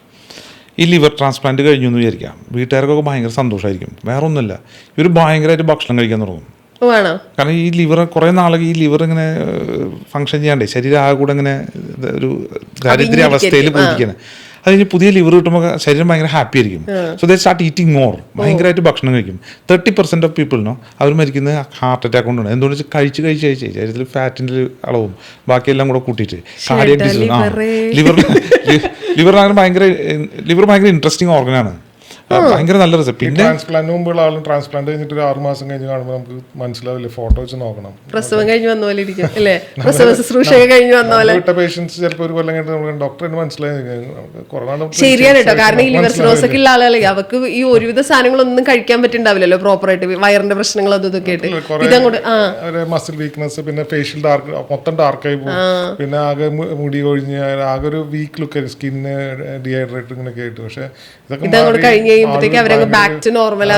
ഈ ലിവർ ട്രാൻസ്പ്ലാന്റ് കഴിഞ്ഞു എന്ന് വിചാരിക്കാം, വീട്ടുകാർക്കൊക്കെ ഭയങ്കര സന്തോഷമായിരിക്കും. വേറെ ഒന്നുമില്ല, ഇവർ ഭയങ്കരമായിട്ട് ഭക്ഷണം കഴിക്കാൻ തുടങ്ങും. കാരണം ഈ ലിവർ കുറേ നാളെ ഈ ലിവർ ഇങ്ങനെ ഫങ്ഷൻ ചെയ്യാണ്ടേ ശരീരം ആകെ കൂടെ ഇങ്ങനെ ഒരു ദാരിദ്ര്യ അവസ്ഥയിൽ പോയിരിക്കുകയാണ്. അത് കഴിഞ്ഞ് പുതിയ ലിവർ കിട്ടുമ്പോൾ ശരീരം ഭയങ്കര ഹാപ്പി ആയിരിക്കും. So they start eating more, ഭയങ്കരമായിട്ട് ഭക്ഷണം കഴിക്കും. 30% ഓഫ് പീപ്പിളിനോ അവർ മരിക്കുന്നത് ഹാർട്ട് അറ്റാക്ക് കൊണ്ടാണ്. എന്തുകൊണ്ട് വെച്ചാൽ കഴിച്ച് ശരീരത്തിൽ ഫാറ്റിൻ്റെ അളവും ബാക്കിയെല്ലാം കൂടെ കൂട്ടിയിട്ട് കാർഡിയക് ഡിസീസ്. ലിവർ ഭയങ്കര ഇൻട്രസ്റ്റിംഗ് ഓർഗനാണ്, ഭയങ്കര നല്ല രസം. പിന്നെ ട്രാൻസ്പ്ലാന്റ് മുമ്പുള്ള ആളും ട്രാൻസ്പ്ലാന്റ് കഴിഞ്ഞിട്ട് ഒരു 6 മാസം കഴിഞ്ഞ് കാണുമ്പോൾ നമുക്ക് മനസ്സിലാവില്ലേ, ഫോട്ടോ വെച്ച് നോക്കണം. പ്രസവം കഴിഞ്ഞ് വന്ന പോലെ ഇരിക്കും അല്ലേ, പ്രസവ ശുശ്രൂഷ കഴിഞ്ഞ് വന്ന പോലെ. പേഷ്യൻസ് ചിലപ്പോൾ ഒരു കൊല്ലം കഴിഞ്ഞിട്ട് ഡോക്ടറിന് മനസ്സിലായി. ശരിയാണ് കേട്ടോ, കാരണം ഈ ലിവർ സിറോസ് ഒക്കെ ഉള്ള ആളുകൾ അവർക്ക് ഈ ഒരുവിധ സാധനങ്ങളൊന്നും കഴിക്കാൻ പറ്റുന്നുണ്ടാവില്ലല്ലോ പ്രോപ്പറായിട്ട്, വയറിന്റെ പ്രശ്നങ്ങൾ അതൊക്കെ ആയിട്ട്. ഇതങ്ങോട്ട് മസിൽ വീക്ക്നെസ്, പിന്നെ ഫേഷ്യൽ ഡാർക്ക്, മൊത്തം ഡാർക്കായി പോകും. പിന്നെ ആകെ മുടി കൊഴിഞ്ഞ് ആകെ ഒരു വീക്ക് ലുക്ക്, സ്കിന്ന് ഡീഹൈഡ്രേറ്റ് ഇങ്ങനെയൊക്കെ ആയിട്ട്. പക്ഷെ ഇതൊക്കെ കഴിഞ്ഞ് back to normal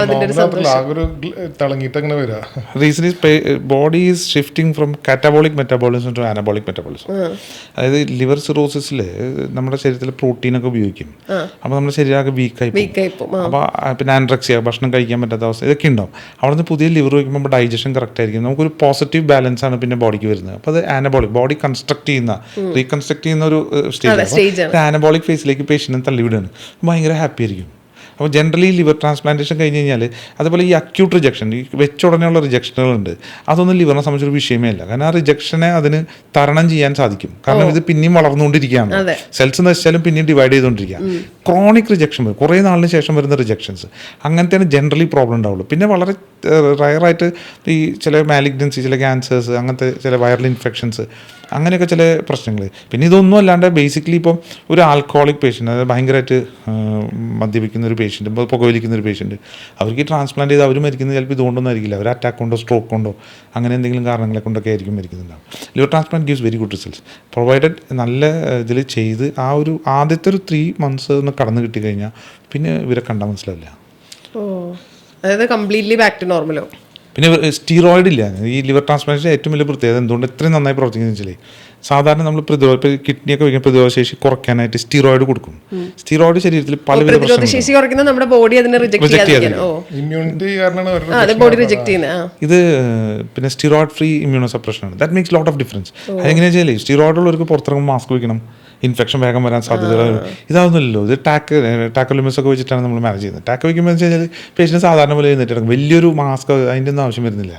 reason is body is shifting from catabolic metabolism to anabolic metabolism. അതായത് ലിവർ സിറോസിസിൽ നമ്മുടെ ശരീരത്തിൽ പ്രോട്ടീനൊക്കെ ഉപയോഗിക്കും. അപ്പോൾ നമ്മുടെ ശരീരം ആകെ വീക്കായി പോകും. അപ്പോൾ പിന്നെ ആൻഡ്രക്സിയ, ഭക്ഷണം കഴിക്കാൻ പറ്റാത്ത അവസ്ഥ, ഇതൊക്കെ ഉണ്ടാവും. അവിടെ നിന്ന് പുതിയ ലിവർ വയ്ക്കുമ്പോൾ ഡൈജഷൻ കറക്റ്റ് ആയിരിക്കും. നമുക്കൊരു പോസിറ്റീവ് ബാലൻസ് ആണ് പിന്നെ ബോഡിക്ക് വരുന്നത്. അപ്പോൾ അത് ആനബോളിക്, ബോഡി റീകൺസ്ട്രക്ട് ചെയ്യുന്ന ഒരു സ്റ്റേജ്. ആനബോളിക് ഫേസിലേക്ക് പേഷ്യൻറ്റിനെ തള്ളിവിടുകയാണ്, ഭയങ്കര ഹാപ്പി ആയിരിക്കും. അപ്പോൾ ജനറലി ലിവർ ട്രാൻസ്പ്ലാന്റേഷൻ കഴിഞ്ഞ് കഴിഞ്ഞാൽ, അതുപോലെ ഈ അക്യൂട്ട് റിജക്ഷൻ, ഈ വെച്ച ഉടനെയുള്ള റിജക്ഷനുകളുണ്ട്, അതൊന്നും ലിവറിനെ സംബന്ധിച്ചൊരു വിഷയമേ അല്ല. കാരണം ആ റിജക്ഷനെ അതിന് തരണം ചെയ്യാൻ സാധിക്കും. കാരണം ഇത് പിന്നെയും വളർന്നുകൊണ്ടിരിക്കുകയാണ്, സെൽസ് നശിച്ചാലും പിന്നെയും ഡിവൈഡ് ചെയ്തുകൊണ്ടിരിക്കുക. ക്രോണിക് റിജക്ഷൻ വരും, കുറേ നാളിന് ശേഷം വരുന്ന റിജക്ഷൻസ്, അങ്ങനത്തെയാണ് ജനറലി പ്രോബ്ലം ഉണ്ടാവുള്ളൂ. പിന്നെ വളരെ റയറായിട്ട് ഈ ചില മാലിഗ്നൻസി, ചില ക്യാൻസേഴ്സ്, അങ്ങനത്തെ ചില വൈറൽ ഇൻഫെക്ഷൻസ്, അങ്ങനെയൊക്കെ ചില പ്രശ്നങ്ങൾ. പിന്നെ ഇതൊന്നും അല്ലാണ്ട് ബേസിക്കലി ഇപ്പം ഒരു ആൽക്കഹോളിക് പേഷ്യൻ്റ്, അതായത് ഭയങ്കരമായിട്ട് മദ്യപിക്കുന്ന ഒരു പേഷ്യൻറ്റ്, പുകവലിക്കുന്ന ഒരു പേഷ്യൻറ്റ്, അവർക്ക് ട്രാൻസ്പ്ലാന്റ് ചെയ്ത് അവർ മരിക്കുന്നത് ചിലപ്പോൾ ഇതുകൊണ്ടൊന്നും ആയിരിക്കില്ല. അവർ അറ്റാക്ക് കൊണ്ടോ സ്ട്രോക്ക് കൊണ്ടോ അങ്ങനെ എന്തെങ്കിലും കാരണങ്ങളെ കൊണ്ടൊക്കെ ആയിരിക്കും മരിക്കുന്നുണ്ടാവും. Liver transplant gives very good results provided നല്ല ഇതിൽ ചെയ്ത് ആ ഒരു ആദ്യത്തെ ഒരു 3 months ഒന്ന് കടന്നു കിട്ടിക്കഴിഞ്ഞാൽ പിന്നെ ഇവരെ കണ്ടാൽ മനസ്സിലാവില്ല. അതായത് കംപ്ലീറ്റ്ലി ബാക്ക് ടു നോർമലോ. പിന്നെ സ്റ്റീറോയിഡ് ഇല്ല. ഈ ലിവർ ട്രാൻസ്പ്ലാന്റേഷൻ ഏറ്റവും വലിയ പ്രത്യേകത എന്തുകൊണ്ട് ഇത്രയും നന്നായി പ്രവർത്തിക്കുന്നത് വെച്ചാൽ, സാധാരണ നമ്മൾ കിഡ്നിയൊക്കെ വയ്ക്കുന്ന പ്രതിരോധശേഷി കുറയ്ക്കാനായിട്ട് സ്റ്റീറോയിഡ് കൊടുക്കും. സ്റ്റീറോയിഡ് ശരീരത്തിൽ പലവിധ പ്രതിരോധശേഷി കുറയ്ക്കുന്ന നമ്മുടെ ബോഡി അതിനെ റിജക്ട് ചെയ്യുന്നത്. ഇത് പിന്നെ സ്റ്റീറോയിഡ് ഫ്രീ ഇമ്മ്യൂണോ സപ്രഷനാണ്. That makes lot of difference. അതെങ്ങനെയാ വെച്ചാൽ സ്റ്റീറോയിഡ് ഉള്ളവർക്ക് പുറത്തിറങ്ങുമ്പോൾ മാസ്ക് വയ്ക്കണം, ഇൻഫെക്ഷൻ വേഗം വരാൻ സാധ്യത. ഇതാവുന്നില്ലല്ലോ, ഇത് ടാക്കോലിമസ് ഒക്കെ വെച്ചിട്ടാണ് നമ്മൾ മാനേജ് ചെയ്യുന്നത്. ടാക്ക് വയ്ക്കുമ്പോൾ വെച്ച് കഴിഞ്ഞാൽ പേഷ്യൻറ്റ് സാധാരണ പോലെ എഴുന്നേറ്റ് വലിയൊരു മാസ്ക് അതിൻ്റെ ഒന്നും ആവശ്യം വരുന്നില്ല.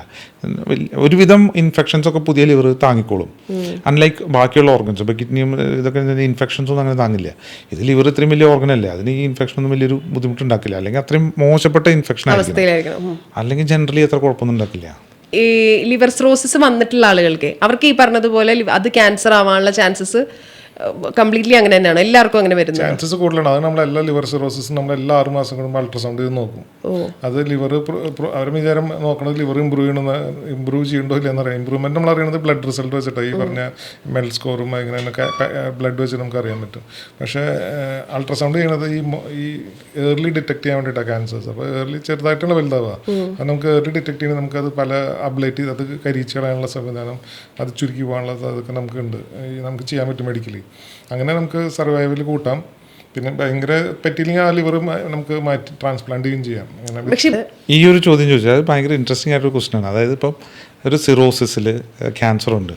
ഒരുവിധം ഇൻഫെക്ഷൻസ് ഒക്കെ പുതിയ ലിവർ താങ്ങിക്കോളും. അൺലൈക്ക് ബാക്കിയുള്ള ഓർഗൻസ്, ഇപ്പോൾ കിഡ്നിയും ഇതൊക്കെ ഇൻഫെക്ഷൻസ് ഒന്നും അങ്ങനെ താങ്ങില്ല. ഇത് ലിവർ ഇത്രയും വലിയ ഓർഗനല്ലേ, അതിന് ഈ ഇൻഫെക്ഷൻ ഒന്നും വലിയൊരു ബുദ്ധിമുട്ടുണ്ടാക്കില്ല. അല്ലെങ്കിൽ അത്രയും മോശപ്പെട്ട ഇൻഫെക്ഷൻ ആയിരിക്കും, അല്ലെങ്കിൽ ജനറലി അത്ര കുഴപ്പമൊന്നും ഉണ്ടാക്കില്ല. ഈ ലിവർ സിറോസിസ് വന്നിട്ടുള്ള ആളുകൾക്ക് അവർക്ക് ഈ പറഞ്ഞതുപോലെ അത് ക്യാൻസർ ആവാനുള്ള ചാൻസസ് കംപ്ലീറ്റ്ലി അങ്ങനെ തന്നെയാണ് എല്ലാവർക്കും അങ്ങനെ വരുന്നത്? ചാൻസസ് കൂടുതലാണ്. അത് നമ്മളെല്ലാ ലിവർ സിറോസിസും നമ്മളെല്ലാ 6 മാസം കൂടുമ്പോൾ അൾട്രാസൗണ്ട് ചെയ്ത് നോക്കും. അത് ലിവർ അവർ വിചാരം നോക്കണത് ലിവർ ഇമ്പ്രൂവ് ചെയ്യണ്ടോ ഇല്ല എന്നറിയാം. ഇമ്പ്രൂവ്മെന്റ് നമ്മൾ അറിയണത് ബ്ലഡ് റിസൾട്ട് വെച്ചിട്ട് ഈ പറഞ്ഞ മെൽ സ്കോറും ഇങ്ങനെയൊക്കെ ബ്ലഡ് വെച്ചിട്ട് നമുക്ക് അറിയാൻ പറ്റും. പക്ഷേ അൾട്രാസൗണ്ട് ചെയ്യണത് ഈ ഏർലി ഡിറ്റക്ട് ചെയ്യാൻ വേണ്ടിയിട്ടാണ് ക്യാൻസേഴ്സ്. അപ്പോൾ ഏർലി ചെറുതായിട്ടുള്ള വലുതാവുക. അത് നമുക്ക് ഏർലി ഡിറ്റക്ട് ചെയ്യുന്നത് നമുക്കത് പല അബ്ലേറ്റ് അത് കരിച്ചു കളയാനുള്ള സംവിധാനം, അത് ചുരുക്കി പോകാനുള്ള അതൊക്കെ നമുക്കുണ്ട്. നമുക്ക് ചെയ്യാൻ പറ്റും മെഡിക്കലി. അങ്ങനെ നമുക്ക് സർവൈവൽ കൂട്ടാം. പിന്നെ ഭയങ്കര പറ്റിയില്ലെങ്കിൽ ആ ലിവർ നമുക്ക് മാറ്റി ട്രാൻസ്പ്ലാന്റ് ചെയ്യുകയും ചെയ്യാം. അങ്ങനെ ഈ ഒരു ചോദ്യം ചോദിച്ചാൽ അത് ഭയങ്കര ഇൻട്രസ്റ്റിംഗ് ആയിട്ടൊരു ക്വസ്റ്റൻ ആണ്. അതായത് ഇപ്പം ഒരു സിറോസിസിൽ ക്യാൻസർ ഉണ്ട്,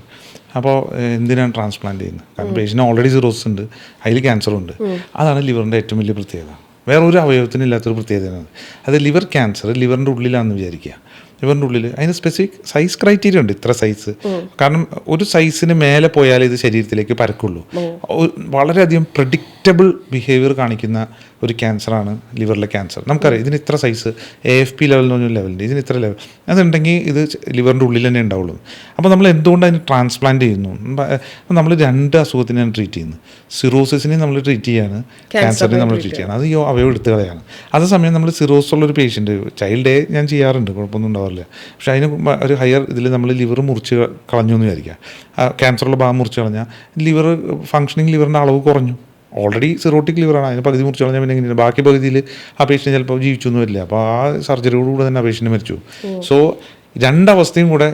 അപ്പോൾ എന്തിനാണ് ട്രാൻസ്പ്ലാന്റ് ചെയ്യുന്നത്? കാരണം പേഷ്യൻ്റ് ഓൾറെഡി സിറോസിസ് ഉണ്ട്, അതിൽ ക്യാൻസറുണ്ട്. അതാണ് ലിവറിൻ്റെ ഏറ്റവും വലിയ പ്രത്യേകത. വേറെ ഒരു അവയവത്തിനും ഇല്ലാത്തൊരു പ്രത്യേകതയാണ് അത്. ലിവർ ക്യാൻസർ ലിവറിൻ്റെ ഉള്ളിലാണെന്ന് വിചാരിക്കുക. ലിവറിൻ്റെ ഉള്ളിൽ അതിന് സ്പെസിഫിക് സൈസ് ക്രൈറ്റീരിയ ഉണ്ട്, ഇത്ര സൈസ്. കാരണം ഒരു സൈസിന് മേലെ പോയാലേ ഇത് ശരീരത്തിലേക്ക് പരക്കുള്ളൂ. വളരെയധികം പ്രെഡിക്റ്റബിൾ ബിഹേവിയർ കാണിക്കുന്ന ഒരു ക്യാൻസറാണ് ലിവറിലെ ക്യാൻസർ. നമുക്കറിയാം ഇതിന് ഇത്ര സൈസ്, AFP ലെവൽ എന്ന് പറഞ്ഞ ലെവലുണ്ട്, ഇതിന് ഇത്ര ലെവൽ. അതുണ്ടെങ്കിൽ ഇത് ലിവറിൻ്റെ ഉള്ളിൽ തന്നെ ഉണ്ടാവുള്ളൂ. അപ്പോൾ നമ്മൾ എന്തുകൊണ്ട് അതിന് ട്രാൻസ്പ്ലാന്റ് ചെയ്യുന്നു? നമ്മൾ 2 അസുഖത്തിനാണ് ട്രീറ്റ് ചെയ്യുന്നത്. സിറോസിസിനെ നമ്മൾ ട്രീറ്റ് ചെയ്യാണ്, ക്യാൻസറിനെ നമ്മൾ ട്രീറ്റ് ചെയ്യണം. അത് ഈ അവയവം എടുത്ത് കളയാണ്. അതേസമയം നമ്മൾ സിറോസിസ് ഉള്ളൊരു പേഷ്യൻറ്റ് ചൈൽഡ് ഞാൻ ചെയ്യാറുണ്ട്, കുഴപ്പമൊന്നും ഉണ്ടാവില്ല. പക്ഷേ അതിന് ഒരു ഹയർ ഇതിൽ നമ്മൾ ലിവർ മുറിച്ച് കളഞ്ഞു എന്ന് വിചാരിക്കുക. ക്യാൻസറുള്ള ഭാഗം മുറിച്ച് കളഞ്ഞാൽ ലിവർ ഫങ്ഷനിങ് ലിവറിൻ്റെ അളവ് കുറഞ്ഞു. ഓൾറെഡി സിറോട്ടിക് ലിവറാണ്, അതിന് പകുതി മുറിച്ച് കളഞ്ഞാൽ പിന്നെ എങ്ങനെയാണ് ബാക്കി പകുതിയിൽ ആ പേഷ്യൻ്റ് ചിലപ്പോൾ ജീവിച്ചു ഒന്നും വരില്ല. അപ്പോൾ ആ സർജറിയോടുകൂടെ തന്നെ ആ പേഷ്യൻ്റ് മരിച്ചു. സോ 2 അവസ്ഥയും കൂടെ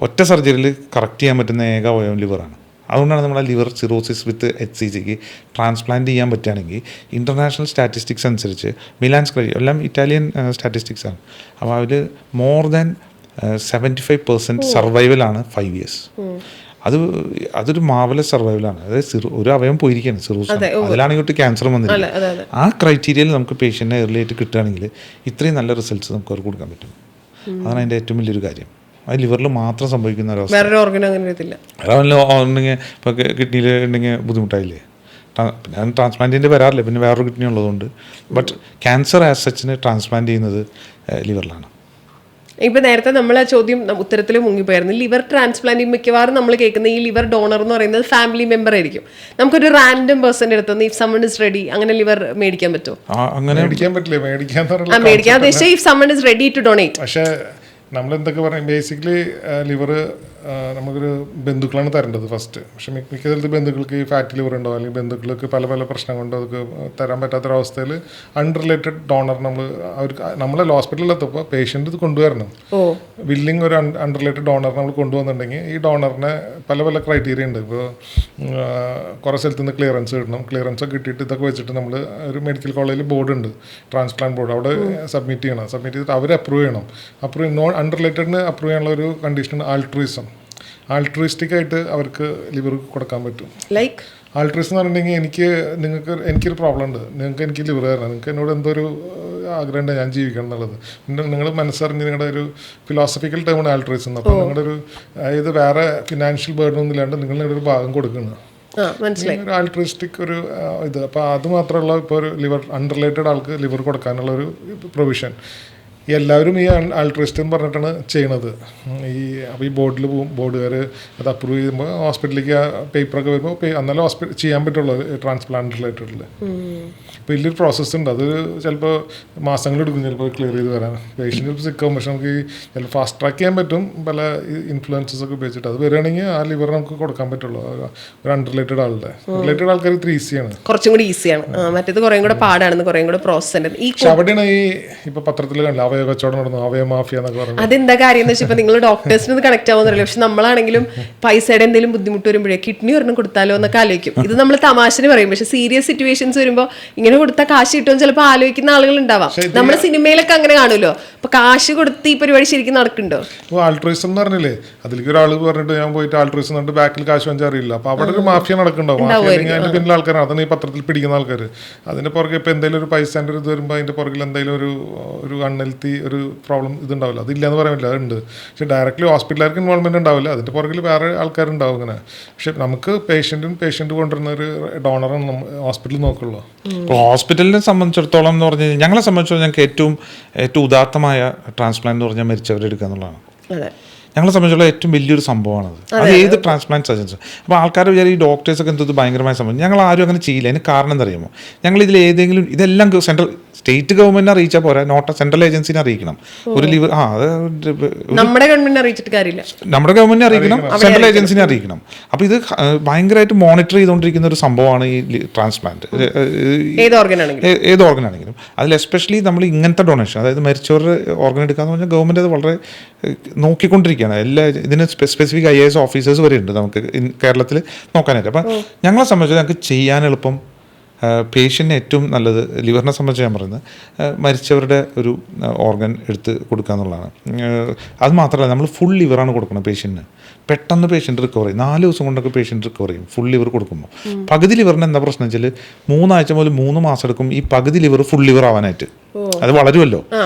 ഒറ്റ സർജറിയിൽ കറക്റ്റ് ചെയ്യാൻ പറ്റുന്ന ഏക അവയവം ലിവറാണ്. അതുകൊണ്ടാണ് നമ്മൾ ലിവർ സിറോസിസ് വിത്ത് HCGക്ക് ട്രാൻസ്പ്ലാന്റ് ചെയ്യാൻ പറ്റുകയാണെങ്കിൽ ഇൻ്റർനാഷണൽ സ്റ്റാറ്റിസ്റ്റിക്സ് അനുസരിച്ച് മിലാൻസ് എല്ലാം ഇറ്റാലിയൻ സ്റ്റാറ്റിസ്റ്റിക്സ് ആണ്. അപ്പോൾ അതിൽ മോർ ദാൻ 75% സർവൈവലാണ് 5 years. അതൊരു മാർവലസ് സർവൈവലാണ്. അതായത് ഒരു അവയവം പോയിരിക്കുകയാണ് സിറോസിസ്, അതിലാണ് ഇങ്ങോട്ട് ക്യാൻസർ വന്നിരിക്കുന്നത്. ആ ക്രൈറ്റീരിയയിൽ നമുക്ക് പേഷ്യൻറ്റിനെ ഏർലി ആയിട്ട് കിട്ടുകയാണെങ്കിൽ ഇത്രയും നല്ല റിസൾട്ട്സ് നമുക്ക് അവർക്ക് കൊടുക്കാൻ പറ്റും. അതാണ് അതിൻ്റെ ഏറ്റവും വലിയൊരു കാര്യം. അത് ലിവറിൽ മാത്രം സംഭവിക്കുന്ന ഒരു അവസ്ഥ. ഉണ്ടെങ്കിൽ ഇപ്പോൾ കിഡ്നിയിൽ ഉണ്ടെങ്കിൽ ബുദ്ധിമുട്ടായില്ലേ? പിന്നെ ട്രാൻസ്പ്ലാന്റിൻ്റെ വരാറില്ല, പിന്നെ വേറൊരു കിഡ്നി ഉള്ളതുകൊണ്ട്. But cancer as Sachin transplant ചെയ്യുന്നത് ലിവറിലാണ്. ഇപ്പൊ നേരത്തെ നമ്മൾ ആ ചോദ്യം ഉത്തരത്തിൽ മുങ്ങിപ്പോയായിരുന്നു. ലിവർ ട്രാൻസ്പ്ലാന്റിങ് മിക്കവാറും നമ്മൾ കേൾക്കുന്ന ഈ ലിവർ ഡോണർ എന്ന് പറയുന്നത് ഫാമിലി മെമ്പർ ആയിരിക്കും. നമുക്കൊരു റാൻഡം പേഴ്സന്റെ അടുത്ത് ഇഫ് സമ്മൺ ഇസ് റെഡി അങ്ങനെ ലിവർ മേടിക്കാൻ പറ്റുമോ? അങ്ങനെ മേടിക്കാൻ പറ്റില്ല. മേടിക്കാൻ ഉദ്ദേശിച്ച if someone is ready to donate. പക്ഷേ നമ്മൾ എന്തൊക്കെ പറയും, ബേസിക്കലി ലിവർ നമുക്കൊരു ബന്ധുക്കളാണ് തരേണ്ടത് ഫസ്റ്റ്. പക്ഷെ മിക്ക സ്ഥലത്ത് ബന്ധുക്കൾക്ക് ഈ ഫാറ്റി ലിവർ ഉണ്ടാവും, അല്ലെങ്കിൽ ബന്ധുക്കൾക്ക് പല പല പ്രശ്നം കൊണ്ട് അതൊക്കെ തരാൻ പറ്റാത്തൊരവസ്ഥയിൽ അൺറിലേറ്റഡ് ഡോണർ നമ്മളെ ഹോസ്പിറ്റലിലെത്തപ്പോൾ പേഷ്യൻ്റ് ഇത് കൊണ്ടുവരണം. വില്ലിങ് ഒരു അൺറിലേറ്റഡ് ഡോണർ നമ്മൾ കൊണ്ടുവന്നിട്ടുണ്ടെങ്കിൽ ഈ ഡോണറിന് പല പല ക്രൈറ്റീരിയ ഉണ്ട്. ഇപ്പോൾ കുറേ സ്ഥലത്ത് നിന്ന് ക്ലിയറൻസ് കിട്ടണം. ക്ലിയറൻസ് ഒക്കെ കിട്ടിയിട്ട് ഇതൊക്കെ വെച്ചിട്ട് നമ്മൾ ഒരു മെഡിക്കൽ കോളേജിൽ ബോർഡ് ഉണ്ട്, ട്രാൻസ്പ്ലാന്റ് ബോർഡ്. അവിടെ സബ്മിറ്റ് ചെയ്യണം. സബ്മിറ്റ് ചെയ്തിട്ട് അവർ അപ്രൂവ് ചെയ്യണം. നോൺ അൺറിലേറ്റഡിന് അപ്രൂവ് ചെയ്യാനുള്ള ഒരു കണ്ടീഷൻ ആൾട്രൂയിസം. ആൾട്രൂയിസ്റ്റിക് ആയിട്ട് അവർക്ക് ലിവർ കൊടുക്കാൻ പറ്റും. ലൈക്ക് ആൾട്രൂയിസം എന്ന് പറഞ്ഞിട്ടുണ്ടെങ്കിൽ എനിക്കൊരു പ്രോബ്ലം ഉണ്ട്, എനിക്ക് ലിവർ തരണം, നിങ്ങൾക്ക് എന്നോട് എന്തോ ഒരു ആഗ്രഹം ഉണ്ട് ഞാൻ ജീവിക്കണം എന്നുള്ളത്. നിങ്ങൾ മനസ്സറിഞ്ഞ് നിങ്ങളുടെ ഒരു ഫിലോസഫിക്കൽ ടേമാണ് ആൾട്രൂയിസം. അപ്പോൾ നിങ്ങളുടെ ഒരു അതായത് വേറെ ഫിനാൻഷ്യൽ ബേർഡൻ ഒന്നും ഇല്ലാണ്ട് നിങ്ങൾ നിങ്ങളുടെ ഒരു ഭാഗം കൊടുക്കുന്നത് ഒരു ആൾട്രൂയിസ്റ്റിക് ഒരു ഇത്. അപ്പോൾ അത് മാത്രമല്ല, ഇപ്പോൾ ഒരു ലിവർ അൺറിലേറ്റഡ് ആൾക്ക് ലിവർ കൊടുക്കാനുള്ള ഒരു പ്രൊവിഷൻ എല്ലാവരും ഈ ആൾട്രൂയിസ്റ്റ് എന്ന് പറഞ്ഞിട്ടാണ് ചെയ്യണത്. അപ്പോൾ ഈ ബോർഡിൽ പോകും, ബോർഡുകാർ അത് അപ്രൂവ് ചെയ്യുമ്പോൾ ഹോസ്പിറ്റലിലേക്ക് ആ പേപ്പറൊക്കെ വരുമ്പോൾ അന്നേരം ചെയ്യാൻ പറ്റുള്ളൂ ട്രാൻസ്പ്ലാന്റ് റിലേറ്റഡിൽ. അപ്പോൾ വലിയൊരു പ്രോസസ്സ് ഉണ്ട്. അത് ചിലപ്പോൾ മാസങ്ങളെടുക്കും ചിലപ്പോൾ ക്ലിയർ ചെയ്ത് വരാൻ. പേഷ്യൻ്റ് ചിലപ്പോൾ സിക്കാവും. പക്ഷെ നമുക്ക് ചിലപ്പോൾ ഫാസ്റ്റ് ട്രാക്ക് ചെയ്യാൻ പറ്റും പല ഇൻഫ്ലുവൻസസ് ഒക്കെ ഉപയോഗിച്ചിട്ട്. അത് വരികയാണെങ്കിൽ ആ ലിവർ നമുക്ക് കൊടുക്കാൻ പറ്റുള്ളൂ ഒരു അൺറിലേറ്റഡ് ആളുടെ. റിലേറ്റഡ് ആൾക്കാർ ഇത്ര ഈസിയാണ്, കുറച്ചും കൂടി ഈസിയാണ്. മറ്റേത് കുറേ കൂടെ പാടാണെന്ന്, കുറേ കൂടെ പ്രോസസ് ഉണ്ട്. പക്ഷെ അവിടെയാണ് ഈ ഇപ്പോൾ പത്രത്തിൽ കണ്ടില്ല അവയവ കച്ചവടം നടന്നു, അവയവ മാഫിയ എന്നൊക്കെ പറഞ്ഞു. അതെന്താ കാര്യം എന്ന് വെച്ചാൽ ഇപ്പൊ നിങ്ങൾ ഡോക്ടേഴ്സിന് കണക്ട് ആവുന്നില്ല. പക്ഷെ നമ്മളാണെങ്കിലും പൈസയുടെ എന്തെങ്കിലും ബുദ്ധിമുട്ട് വരുമ്പോഴേ കിഡ്നി ഒരെണ്ണം കൊടുത്താലോ എന്നൊക്കെ ആലോചിക്കും. ഇത് നമ്മൾ തമാശന് പറയും, പക്ഷെ സീരിയസ് സിറ്റുവേഷൻസ് വരുമ്പോൾ ഇങ്ങനെ കൊടുത്താൽ കാശ് കിട്ടുമെന്ന് ചിലപ്പോൾ ആലോചിക്കുന്ന ആളുകൾ ഉണ്ടാവാം. നമ്മുടെ സിനിമയിലൊക്കെ അങ്ങനെ കാണുമല്ലോ. അപ്പൊ കാശ് കൊടുത്ത് ഈ പരിപാടി ശരിക്കും നടക്കുന്നുണ്ടോ? ഇപ്പോൾ ആൾട്രൂയിസം എന്ന് പറഞ്ഞില്ലേ, അതിലേക്ക് ഒരാൾ പറഞ്ഞിട്ട് ഞാൻ പോയിട്ട് ആൾട്രൂയിസം എന്നിട്ട് ബാക്കിൽ കാശ് വാങ്ങിച്ചാൽ അറിയില്ല. അപ്പോൾ അവിടെ ഒരു മാഫിയ നടക്കുന്നുണ്ടാവും. മാഫിയ അല്ലെങ്കിൽ അതിന്റെ പിന്നിലെ ആൾക്കാരാണ്, അതാണ് ഈ പത്രത്തിൽ പിടിക്കുന്ന ആൾക്കാർ. അതിന്റെ പുറകെ ഇപ്പൊ എന്തെങ്കിലും ഒരു പൈസേൻ്റെ ഒരു ഇത് വരുമ്പോൾ അതിന്റെ പുറകിൽ എന്തെങ്കിലും ഒരു അൺഹെൽത്തി ഒരു പ്രോബ്ലം ഇതുണ്ടാവില്ല. അതില്ല എന്ന് പറയാൻ പറ്റില്ല, അതുണ്ട്. പക്ഷെ ഡയറക്റ്റ്ലി ഹോസ്പിറ്റലുകാർക്ക് ഇൻവോൾവ്മെന്റ് ഉണ്ടാവില്ല, അതിന്റെ പുറകിൽ വേറെ ആൾക്കാരുണ്ടാവും അങ്ങനെ. പക്ഷെ നമുക്ക് പേഷ്യന്റ് കൊണ്ടുവരുന്ന ഒരു ഡോണറാണ് ഹോസ്പിറ്റലിൽ നോക്കുള്ളൂ. ഹോസ്പിറ്റലിനെ സംബന്ധിച്ചിടത്തോളം എന്ന് പറഞ്ഞാൽ ഞങ്ങളെ സംബന്ധിച്ചിടത്തോളം ഞങ്ങൾക്ക് ഏറ്റവും ഉദാത്തമായ ട്രാൻസ്പ്ലാന്റ് എന്ന് പറഞ്ഞാൽ മരിച്ചവരെടുക്കുക എന്നുള്ളതാണ്. ഞങ്ങളെ സംബന്ധിച്ചുള്ള ഏറ്റവും വലിയൊരു സംഭവമാണത്. അത് ഏത് ട്രാൻസ്പ്ലാന്റ് സർജൻസ്. അപ്പോൾ ആൾക്കാർ വിചാരിക്കും ഈ ഡോക്ടേഴ്സൊക്കെ എന്തത് ഭയങ്കരമായ സംഭവം. ഞങ്ങൾ ആരും അങ്ങനെ ചെയ്യില്ല. അതിന് കാരണം എന്തറിയുമോ, ഞങ്ങൾ ഇതിൽ ഏതെങ്കിലും ഇതെല്ലാം സെൻട്രൽ സ്റ്റേറ്റ് ഗവൺമെന്റിനെ അറിയിച്ചാൽ പോരാ, നോട്ട് സെൻട്രൽ ഏജൻസിനെ അറിയിക്കണം. ഒരു ലിവർ നമ്മുടെ ഗവൺമെന്റിനെ അറിയിച്ചിട്ട് കാര്യമില്ല, നമ്മുടെ ഗവൺമെന്റിനെ അറിയിക്കണം, സെൻട്രൽ ഏജൻസിനെ അറിയിക്കണം. അപ്പോൾ ഇത് ഭയങ്കരമായിട്ട് മോണിറ്റർ ചെയ്തുകൊണ്ടിരിക്കുന്ന ഒരു സംഭവമാണ് ഈ ട്രാൻസ്പ്ലാന്റ്. ഏത് ഓർഗൻ ആണെങ്കിലും അതിൽ എസ്പെഷ്യലി നമ്മൾ ഇങ്ങനത്തെ ഡൊണേഷൻ, അതായത് മരിച്ചവരുടെ ഓർഗൻ എടുക്കാന്ന് പറഞ്ഞാൽ ഗവൺമെന്റ് അത് വളരെ നോക്കിക്കൊണ്ടിരിക്കുകയാണ്. എല്ലാ ഇതിന് സ്പെസിഫിക് IAS ഓഫീസേഴ്സ് വരെ ഉണ്ട് നമുക്ക് കേരളത്തിൽ നോക്കാനായിട്ട്. അപ്പം ഞങ്ങളെ സംബന്ധിച്ച് ഞങ്ങൾക്ക് ചെയ്യാൻ എളുപ്പം പേഷ്യൻറ്റിന് ഏറ്റവും നല്ലത് ലിവറിനെ സംബന്ധിച്ച് ഞാൻ പറയുന്നത് മരിച്ചവരുടെ ഒരു ഓർഗൻ എടുത്ത് കൊടുക്കുക എന്നുള്ളതാണ്. അത് മാത്രമല്ല നമ്മൾ ഫുൾ ലിവറാണ് കൊടുക്കുന്നത് പേഷ്യൻറ്റിന്. പെട്ടെന്ന് പേഷ്യൻറ്റ് റിക്കവർ ചെയ്യും. 4 ദിവസം കൊണ്ടൊക്കെ പേഷ്യൻറ്റ് റിക്കവർ ചെയ്യും ഫുൾ ലിവർ കൊടുക്കുമ്പോൾ. പകുതി ലിവറിന് എന്താ പ്രശ്നം വെച്ചാൽ 3 ആഴ്ച മുതൽ 3 മാസം എടുക്കും ഈ പകുതി ലിവർ ഫുൾ ലിവർ ആവാനായിട്ട്. അത് വളരുമല്ലോ.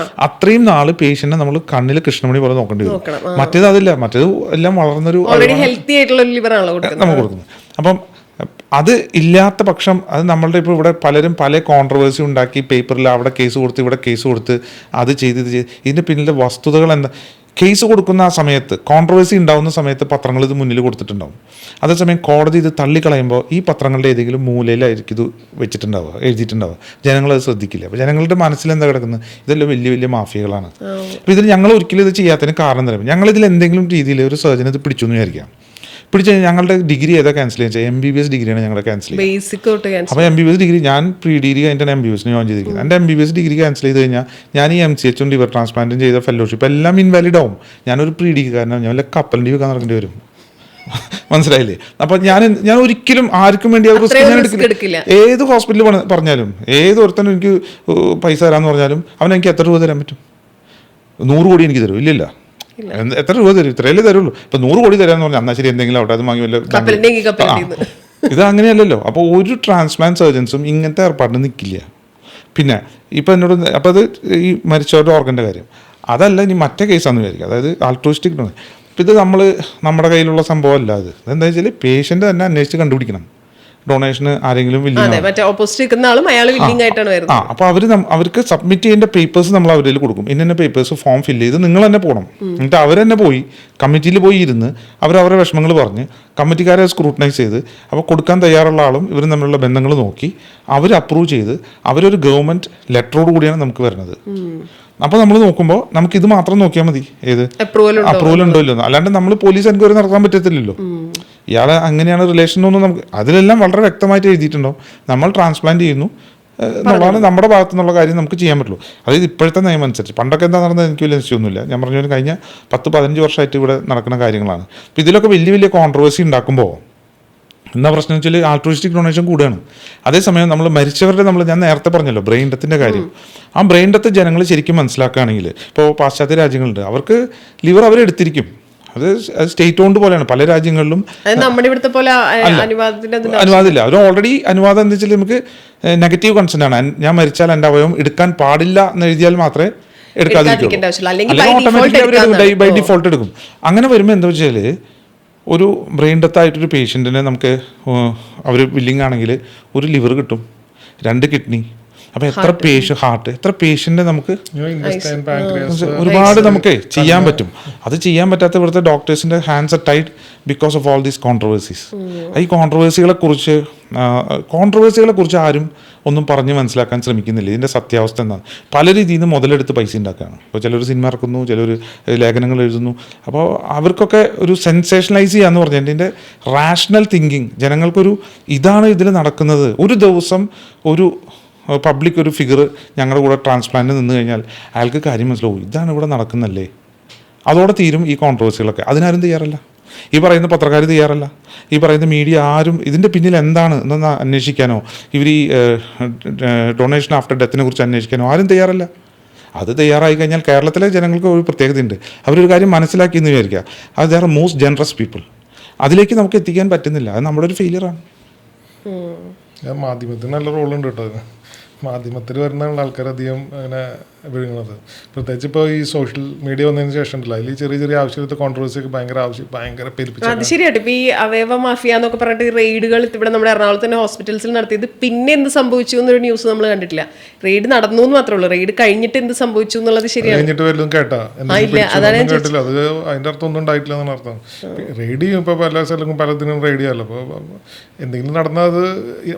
അത്രയും നാൾ പേഷ്യൻറ്റിനെ നമ്മൾ കണ്ണിൽ കൃഷ്ണമണി പോലെ നോക്കേണ്ടി വരും. മറ്റേത് അതില്ല, മറ്റേത് എല്ലാം വളർന്നൊരു നമ്മൾ കൊടുക്കുന്നത്. അപ്പം അത് ഇല്ലാത്ത പക്ഷം അത് നമ്മളുടെ ഇപ്പോൾ ഇവിടെ പലരും പല കോൺട്രവേഴ്സി ഉണ്ടാക്കി, പേപ്പറിൽ അവിടെ കേസ് കൊടുത്ത് ഇവിടെ കേസ് കൊടുത്ത് അത് ചെയ്ത് ഇത് ചെയ്ത് ഇതിൻ്റെ പിന്നിലെ വസ്തുതകൾ എന്താ. കേസ് കൊടുക്കുന്ന ആ സമയത്ത് കോൺട്രവേഴ്സി ഉണ്ടാകുന്ന സമയത്ത് പത്രങ്ങൾ ഇത് മുന്നിൽ കൊടുത്തിട്ടുണ്ടാവും. അതേസമയം കോടതി ഇത് തള്ളിക്കളയുമ്പോൾ ഈ പത്രങ്ങളുടെ ഏതെങ്കിലും മൂലയിലായിരിക്കും ഇത് വെച്ചിട്ടുണ്ടാവുക, എഴുതിയിട്ടുണ്ടാവുക. ജനങ്ങളത് ശ്രദ്ധിക്കില്ല. അപ്പോൾ ജനങ്ങളുടെ മനസ്സിൽ എന്താ കിടക്കുന്നത്, ഇതെല്ലാം വലിയ വലിയ മാഫിയകളാണ്. അപ്പോൾ ഇതിൽ ഞങ്ങൾ ഒരിക്കലും ഇത് ചെയ്യാത്തതിന് കാരണം തരും. ഞങ്ങളിതിൽ എന്തെങ്കിലും രീതിയിൽ ഒരു സർജൻ ഇത് പിടിച്ചു എന്ന് വിചാരിക്കാം. പിടിച്ച് ഞങ്ങളുടെ ഡിഗ്രി ഏതാ ക്യാൻസൽ ചെയ്യാൻ MBBS ഡിഗ്രിയാണ് ഞങ്ങളുടെ ക്യാൻസൽ ചെയ്യുന്നത്. അപ്പോൾ MBBS ഡിഗ്രി ഞാൻ പ്രീ ഡിഗ്രി കഴിഞ്ഞിട്ടാണ് MBBSന് ജോയിൻ ചെയ്തിരിക്കുന്നത്. എൻ്റെ MBBS ഡിഗ്രി ക്യാൻസൽ ചെയ്ത് കഴിഞ്ഞാൽ ഞാൻ ഈ MCHും ലിവർ ട്രാൻസ്പ്ലാന്റും ചെയ്ത ഫെലോഷിപ്പ് എല്ലാം ഇൻവാലിഡ് ആവും. ഞാനൊരു പ്രീ ഡിഗ്രിക്കാരനാണ്, ഞാൻ വല്ല കപ്പലിൻ്റെ വെക്കാൻ നടക്കേണ്ടി വരും. മനസ്സിലായില്ലേ? അപ്പോൾ ഞാൻ ഒരിക്കലും ആർക്കും വേണ്ടി റിസ്ക് എടുക്കില്ല. ഏത് ഹോസ്പിറ്റലിൽ പറഞ്ഞാലും ഏതൊരുത്തനും എനിക്ക് പൈസ തരാമെന്ന് പറഞ്ഞാലും അവൻ എനിക്ക് എത്ര രൂപ തരാൻ പറ്റും? 100 കോടി എനിക്ക് തരും? ഇല്ലില്ല. എത്ര രൂപ തരും? ഇത്രയല്ലേ തരുള്ളൂ. ഇപ്പൊ 100 കോടി തരാന്ന് പറഞ്ഞാൽ എന്നാൽ ശരി എന്തെങ്കിലും അവിടെ അത് വാങ്ങിയല്ലോ. ഇത് അങ്ങനെയല്ലല്ലോ. അപ്പോൾ ഒരു ട്രാൻസ്പ്ലാന്റ് സർജൻസും ഇങ്ങനത്തെ ഏർപ്പാടിന് നിൽക്കില്ല. പിന്നെ ഇപ്പം എന്നോട് അപ്പം അത് ഈ മരിച്ചവരുടെ ഓർഗൻ്റെ കാര്യം അതല്ല, ഇനി മറ്റേ കേസാണെന്ന് വിചാരിക്കുക, അതായത് ആൾട്രോയിസ്റ്റിക് ഡൊണേഷൻ. ഇപ്പം ഇത് നമ്മുടെ കയ്യിലുള്ള സംഭവമല്ല. അത് എന്താ വെച്ചാൽ പേഷ്യൻ്റ് തന്നെ അന്വേഷിച്ച് കണ്ടുപിടിക്കണം ഡൊണേഷന് ആരെങ്കിലും അപ്പോൾ അവർക്ക് സബ്മിറ്റ് ചെയ്യേണ്ട പേപ്പേഴ്സ് നമ്മൾ അവരിൽ കൊടുക്കും. ഇന്ന പേപ്പേഴ്സ് ഫോം ഫില്ല് ചെയ്ത് നിങ്ങൾ തന്നെ പോകണം. എന്നിട്ട് അവർ തന്നെ പോയി കമ്മിറ്റിയിൽ പോയി ഇരുന്ന് അവരവരുടെ വിഷമങ്ങൾ പറഞ്ഞ് കമ്മിറ്റിക്കാരെ സ്ക്രൂട്ടനൈസ് ചെയ്ത് അപ്പോൾ കൊടുക്കാൻ തയ്യാറുള്ള ആളും ഇവരും തമ്മിലുള്ള ബന്ധങ്ങൾ നോക്കി അവർ അപ്രൂവ് ചെയ്ത് അവരൊരു ഗവൺമെൻറ് ലെറ്ററോട് കൂടിയാണ് നമുക്ക് വരുന്നത്. അപ്പോൾ നമ്മൾ നോക്കുമ്പോൾ നമുക്ക് ഇത് മാത്രം നോക്കിയാൽ മതി, ഏത് അപ്രൂവൽ ഉണ്ടോ ഇല്ലോ. അല്ലാണ്ട് നമ്മൾ പോലീസ് എൻക്വയറി നടത്താൻ പറ്റത്തില്ലല്ലോ. ഇയാളെ അങ്ങനെയാണ് റിലേഷനൊന്നും നമുക്ക് അതിലെല്ലാം വളരെ വ്യക്തമായിട്ട് എഴുതിയിട്ടുണ്ടാവും. നമ്മൾ ട്രാൻസ്പ്ലാന്റ് ചെയ്യുന്നു എന്നുള്ളതാണ് നമ്മുടെ ഭാഗത്തു നിന്നുള്ള കാര്യം നമുക്ക് ചെയ്യാൻ പറ്റുള്ളൂ. അതായത് ഇപ്പോഴത്തെ നിയമം അനുസരിച്ച്. പണ്ടൊക്കെ എന്താ നടന്നത് എനിക്ക് വലിയ നിശ്ചയമൊന്നുമില്ല. ഞാൻ പറഞ്ഞു കഴിഞ്ഞ 10-15 വർഷമായിട്ട് ഇവിടെ നടക്കുന്ന കാര്യങ്ങളാണ്. അപ്പോൾ ഇതിലൊക്കെ വലിയ വലിയ കോൺട്രവേഴ്സി ഉണ്ടാക്കുമ്പോൾ എന്താ പ്രശ്നം വെച്ചാൽ ആൾട്രോയിസ്റ്റിക് ഡൊണേഷൻ കൂടുകയാണ്. അതേസമയം നമ്മൾ മരിച്ചവരുടെ ഞാൻ നേരത്തെ പറഞ്ഞല്ലോ ബ്രെയിൻ ഡെത്തിൻ്റെ കാര്യം. ആ ബ്രെയിൻ ഡെത്ത് ജനങ്ങൾ ശരിക്കും മനസ്സിലാക്കുകയാണെങ്കിൽ ഇപ്പോൾ പാശ്ചാത്യ രാജ്യങ്ങളുണ്ട്, അവർക്ക് ലിവർ അവരെടുത്തിരിക്കും. അത് സ്റ്റേറ്റ് ഓൺഡ് പോലെയാണ് പല രാജ്യങ്ങളിലും. നമ്മുടെ ഇവിടുത്തെ പോലെ അനുവാദമില്ല. അവർ ഓൾറെഡി അനുവാദം എന്താ വെച്ചാൽ നമുക്ക് നെഗറ്റീവ് കൺസെന്റ് ആണ്. ഞാൻ മരിച്ചാൽ എൻ്റെ അവയവം എടുക്കാൻ പാടില്ല എന്ന് എഴുതിയാൽ മാത്രമേ എടുക്കാതിരിക്കുള്ളൂ. അല്ലെങ്കിൽ ഓട്ടോമാറ്റിക്കലി ബൈ ഡിഫോൾട്ട് എടുക്കും. അങ്ങനെ വരുമ്പോൾ എന്താ വെച്ചാൽ ഒരു ബ്രെയിൻ ഡെത്ത് ആയിട്ടൊരു പേഷ്യൻറ്റിനെ നമുക്ക് അവർ വില്ലിങ് ആണെങ്കിൽ ഒരു ലിവർ കിട്ടും, 2 കിഡ്നി. അപ്പോൾ എത്ര പേഷ്യൻ്റ് നമുക്ക് ഒരുപാട് നമുക്ക് ചെയ്യാൻ പറ്റും. അത് ചെയ്യാൻ പറ്റാത്ത ഇവിടുത്തെ ഡോക്ടേഴ്സിൻ്റെ hands are tied because of all these controversies. ഈ കോൺട്രവേഴ്സികളെ കുറിച്ച് ആരും ഒന്നും പറഞ്ഞ് മനസ്സിലാക്കാൻ ശ്രമിക്കുന്നില്ല. ഇതിൻ്റെ സത്യാവസ്ഥ എന്താണ്? പല രീതിയിൽ നിന്ന് മുതലെടുത്ത് പൈസ ഉണ്ടാക്കുകയാണ്. ഇപ്പോൾ ചിലർ സിനിമ ഇറക്കുന്നു, ചിലർ ലേഖനങ്ങൾ എഴുതുന്നു. അപ്പോൾ അവർക്കൊക്കെ ഒരു സെൻസേഷനലൈസ് ചെയ്യാന്ന് പറഞ്ഞാൽ ഇതിൻ്റെ റാഷണൽ തിങ്കിങ് ജനങ്ങൾക്കൊരു ഇതാണ് ഇതിൽ നടക്കുന്നത്. ഒരു ദിവസം ഒരു പബ്ലിക് ഒരു ഫിഗർ ഞങ്ങളുടെ കൂടെ ട്രാൻസ്പ്ലാന്റ് നിന്ന് കഴിഞ്ഞാൽ അയാൾക്ക് കാര്യം മനസ്സിലാവും, ഇതാണ് ഇവിടെ നടക്കുന്നല്ലേ. അതോടെ തീരും ഈ കോൺട്രവേഴ്സികളൊക്കെ. അതിനാരും തയ്യാറല്ല. ഈ പറയുന്ന പത്രക്കാർ തയ്യാറല്ല. ഈ പറയുന്ന മീഡിയ ആരും ഇതിൻ്റെ പിന്നിൽ എന്താണ് എന്നൊന്ന് അന്വേഷിക്കാനോ ഇവർ ഈ ഡൊണേഷൻ ആഫ്റ്റർ ഡെത്തിനെ കുറിച്ച് അന്വേഷിക്കാനോ ആരും തയ്യാറല്ല. അത് തയ്യാറായി കഴിഞ്ഞാൽ കേരളത്തിലെ ജനങ്ങൾക്ക് ഒരു പ്രത്യേകതയുണ്ട്. അവരൊരു കാര്യം മനസ്സിലാക്കി എന്ന് വിചാരിക്കുക, അത് they are most generous people. അതിലേക്ക് നമുക്ക് എത്തിക്കാൻ പറ്റുന്നില്ല. അത് നമ്മുടെ ഒരു ഫെയിലിയറാണ്. മാധ്യമത്തിന് നല്ല റോളുണ്ട് കേട്ടോ. മാധ്യമത്തിൽ വരുന്ന ആൾക്കാർ അധികം അങ്ങനെ വിഴുങ്ങുന്നത്. പ്രത്യേകിച്ച് ഇപ്പോൾ ഈ സോഷ്യൽ മീഡിയ വന്നതിന് ശേഷം ഉണ്ടല്ലോ, അതിൽ ചെറിയ ചെറിയ ആവശ്യത്തെ കോൺട്രവേഴ്സി ഒക്കെ ഭയങ്കര പെരുപ്പിച്ചു. അത് ശരിയായിട്ട് ഇപ്പൊ ഈ അവയവ മാഫിയ എന്നൊക്കെ പറഞ്ഞിട്ട് റെയ്ഡുകൾ ഇവിടെ നമ്മുടെ എറണാകുളത്ത് തന്നെ ഹോസ്പിറ്റൽസിൽ നടത്തിയത് പിന്നെ എന്ത് സംഭവിച്ചു എന്നൊരു ന്യൂസ് നമ്മൾ കണ്ടിട്ടില്ല. റെയ്ഡ് നടന്നു എന്ന് മാത്രമേ ഉള്ളൂ, റെയ്ഡ് കഴിഞ്ഞിട്ട് എന്ത് സംഭവിച്ചു എന്നുള്ളത് ശരിയാണ്. കഴിഞ്ഞിട്ട് വല്ലതും കേട്ടാ കേട്ടില്ല, അത് അതിന്റെ അർത്ഥം ഒന്നും ഉണ്ടായിട്ടില്ല എന്നാണ് അർത്ഥം. റെയ്ഡ് ചെയ്യും ഇപ്പൊ പല സ്ഥലങ്ങളും പലതിനും റെയ്ഡ് ചെയ്യാമല്ലോ. അപ്പോൾ എന്തെങ്കിലും നടന്നാൽ അത്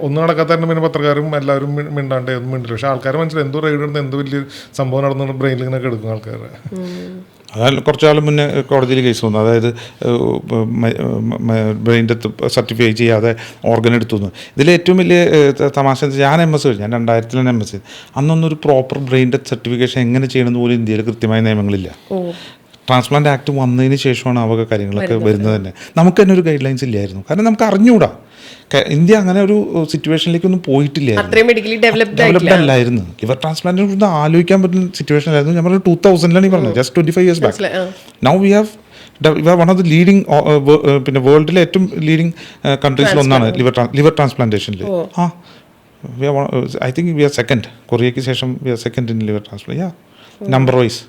ഒന്നും നടക്കാത്ത തന്നെ പിന്നെ പത്രക്കാരും എല്ലാവരും മിണ്ടാണ്ട് ഒന്നും മിണ്ടില്ല. പക്ഷെ ആൾക്കാർ മനസ്സിലായി എന്തോ റെയ്ഡ് നടന്ന് എന്ത് വലിയ സംഭവം നടന്നു ബ്രെയിനിൽ ഇങ്ങനെ എടുക്കും ആൾക്കാർ. അതായത് കുറച്ച് കാലം മുന്നേ കോടതിയിൽ കേസ് വന്നു, അതായത് ബ്രെയിൻ ഡെത്ത് സർട്ടിഫൈ ചെയ്യാതെ ഓർഗൻ എടുത്തു. ഇതിൽ ഏറ്റവും വലിയ തമാശ ഞാൻ MS കഴിഞ്ഞു, ഞാൻ 2000 MS. അന്നൊന്നൊരു പ്രോപ്പർ ബ്രെയിൻ ഡെത്ത് സർട്ടിഫിക്കേഷൻ എങ്ങനെ ചെയ്യണമെന്ന് പോലും ഇന്ത്യയിൽ കൃത്യമായ നിയമങ്ങളില്ല. ട്രാൻസ്പ്ലാന്റ് ആക്ട് വന്നതിന് ശേഷമാണ് അവ കാര്യങ്ങളൊക്കെ വരുന്നത് തന്നെ. നമുക്ക് തന്നെ ഒരു ഗൈഡ് ലൈൻസ് ഇല്ലായിരുന്നു, കാരണം നമുക്ക് അറിഞ്ഞുകൂടാ. ഇന്ത്യ അങ്ങനെ ഒരു സിറ്റുവേഷനിലേക്കൊന്നും പോയിട്ടില്ലായിരുന്നു, ഡെവലപ്ഡ് അല്ലായിരുന്നു. ലിവർ ട്രാൻസ്പ്ലാന്റിനെ കുറിച്ച് ആലോചിക്കാൻ പറ്റുന്ന സിറ്റുവേഷൻ ആയിരുന്നു. ഞാൻ പറഞ്ഞു 2000 പറഞ്ഞത്, just 25 years back. Now we have one of the leading, പിന്നെ വേൾഡിലെ ഏറ്റവും ലീഡിങ് കൺട്രീസിൽ ഒന്നാണ് ലിവർ ട്രാൻസ്പ്ലാന്റേഷനിൽ. I think we are second. കൊറിയയ്ക്ക് ശേഷം we are second in liver transplant, number vice.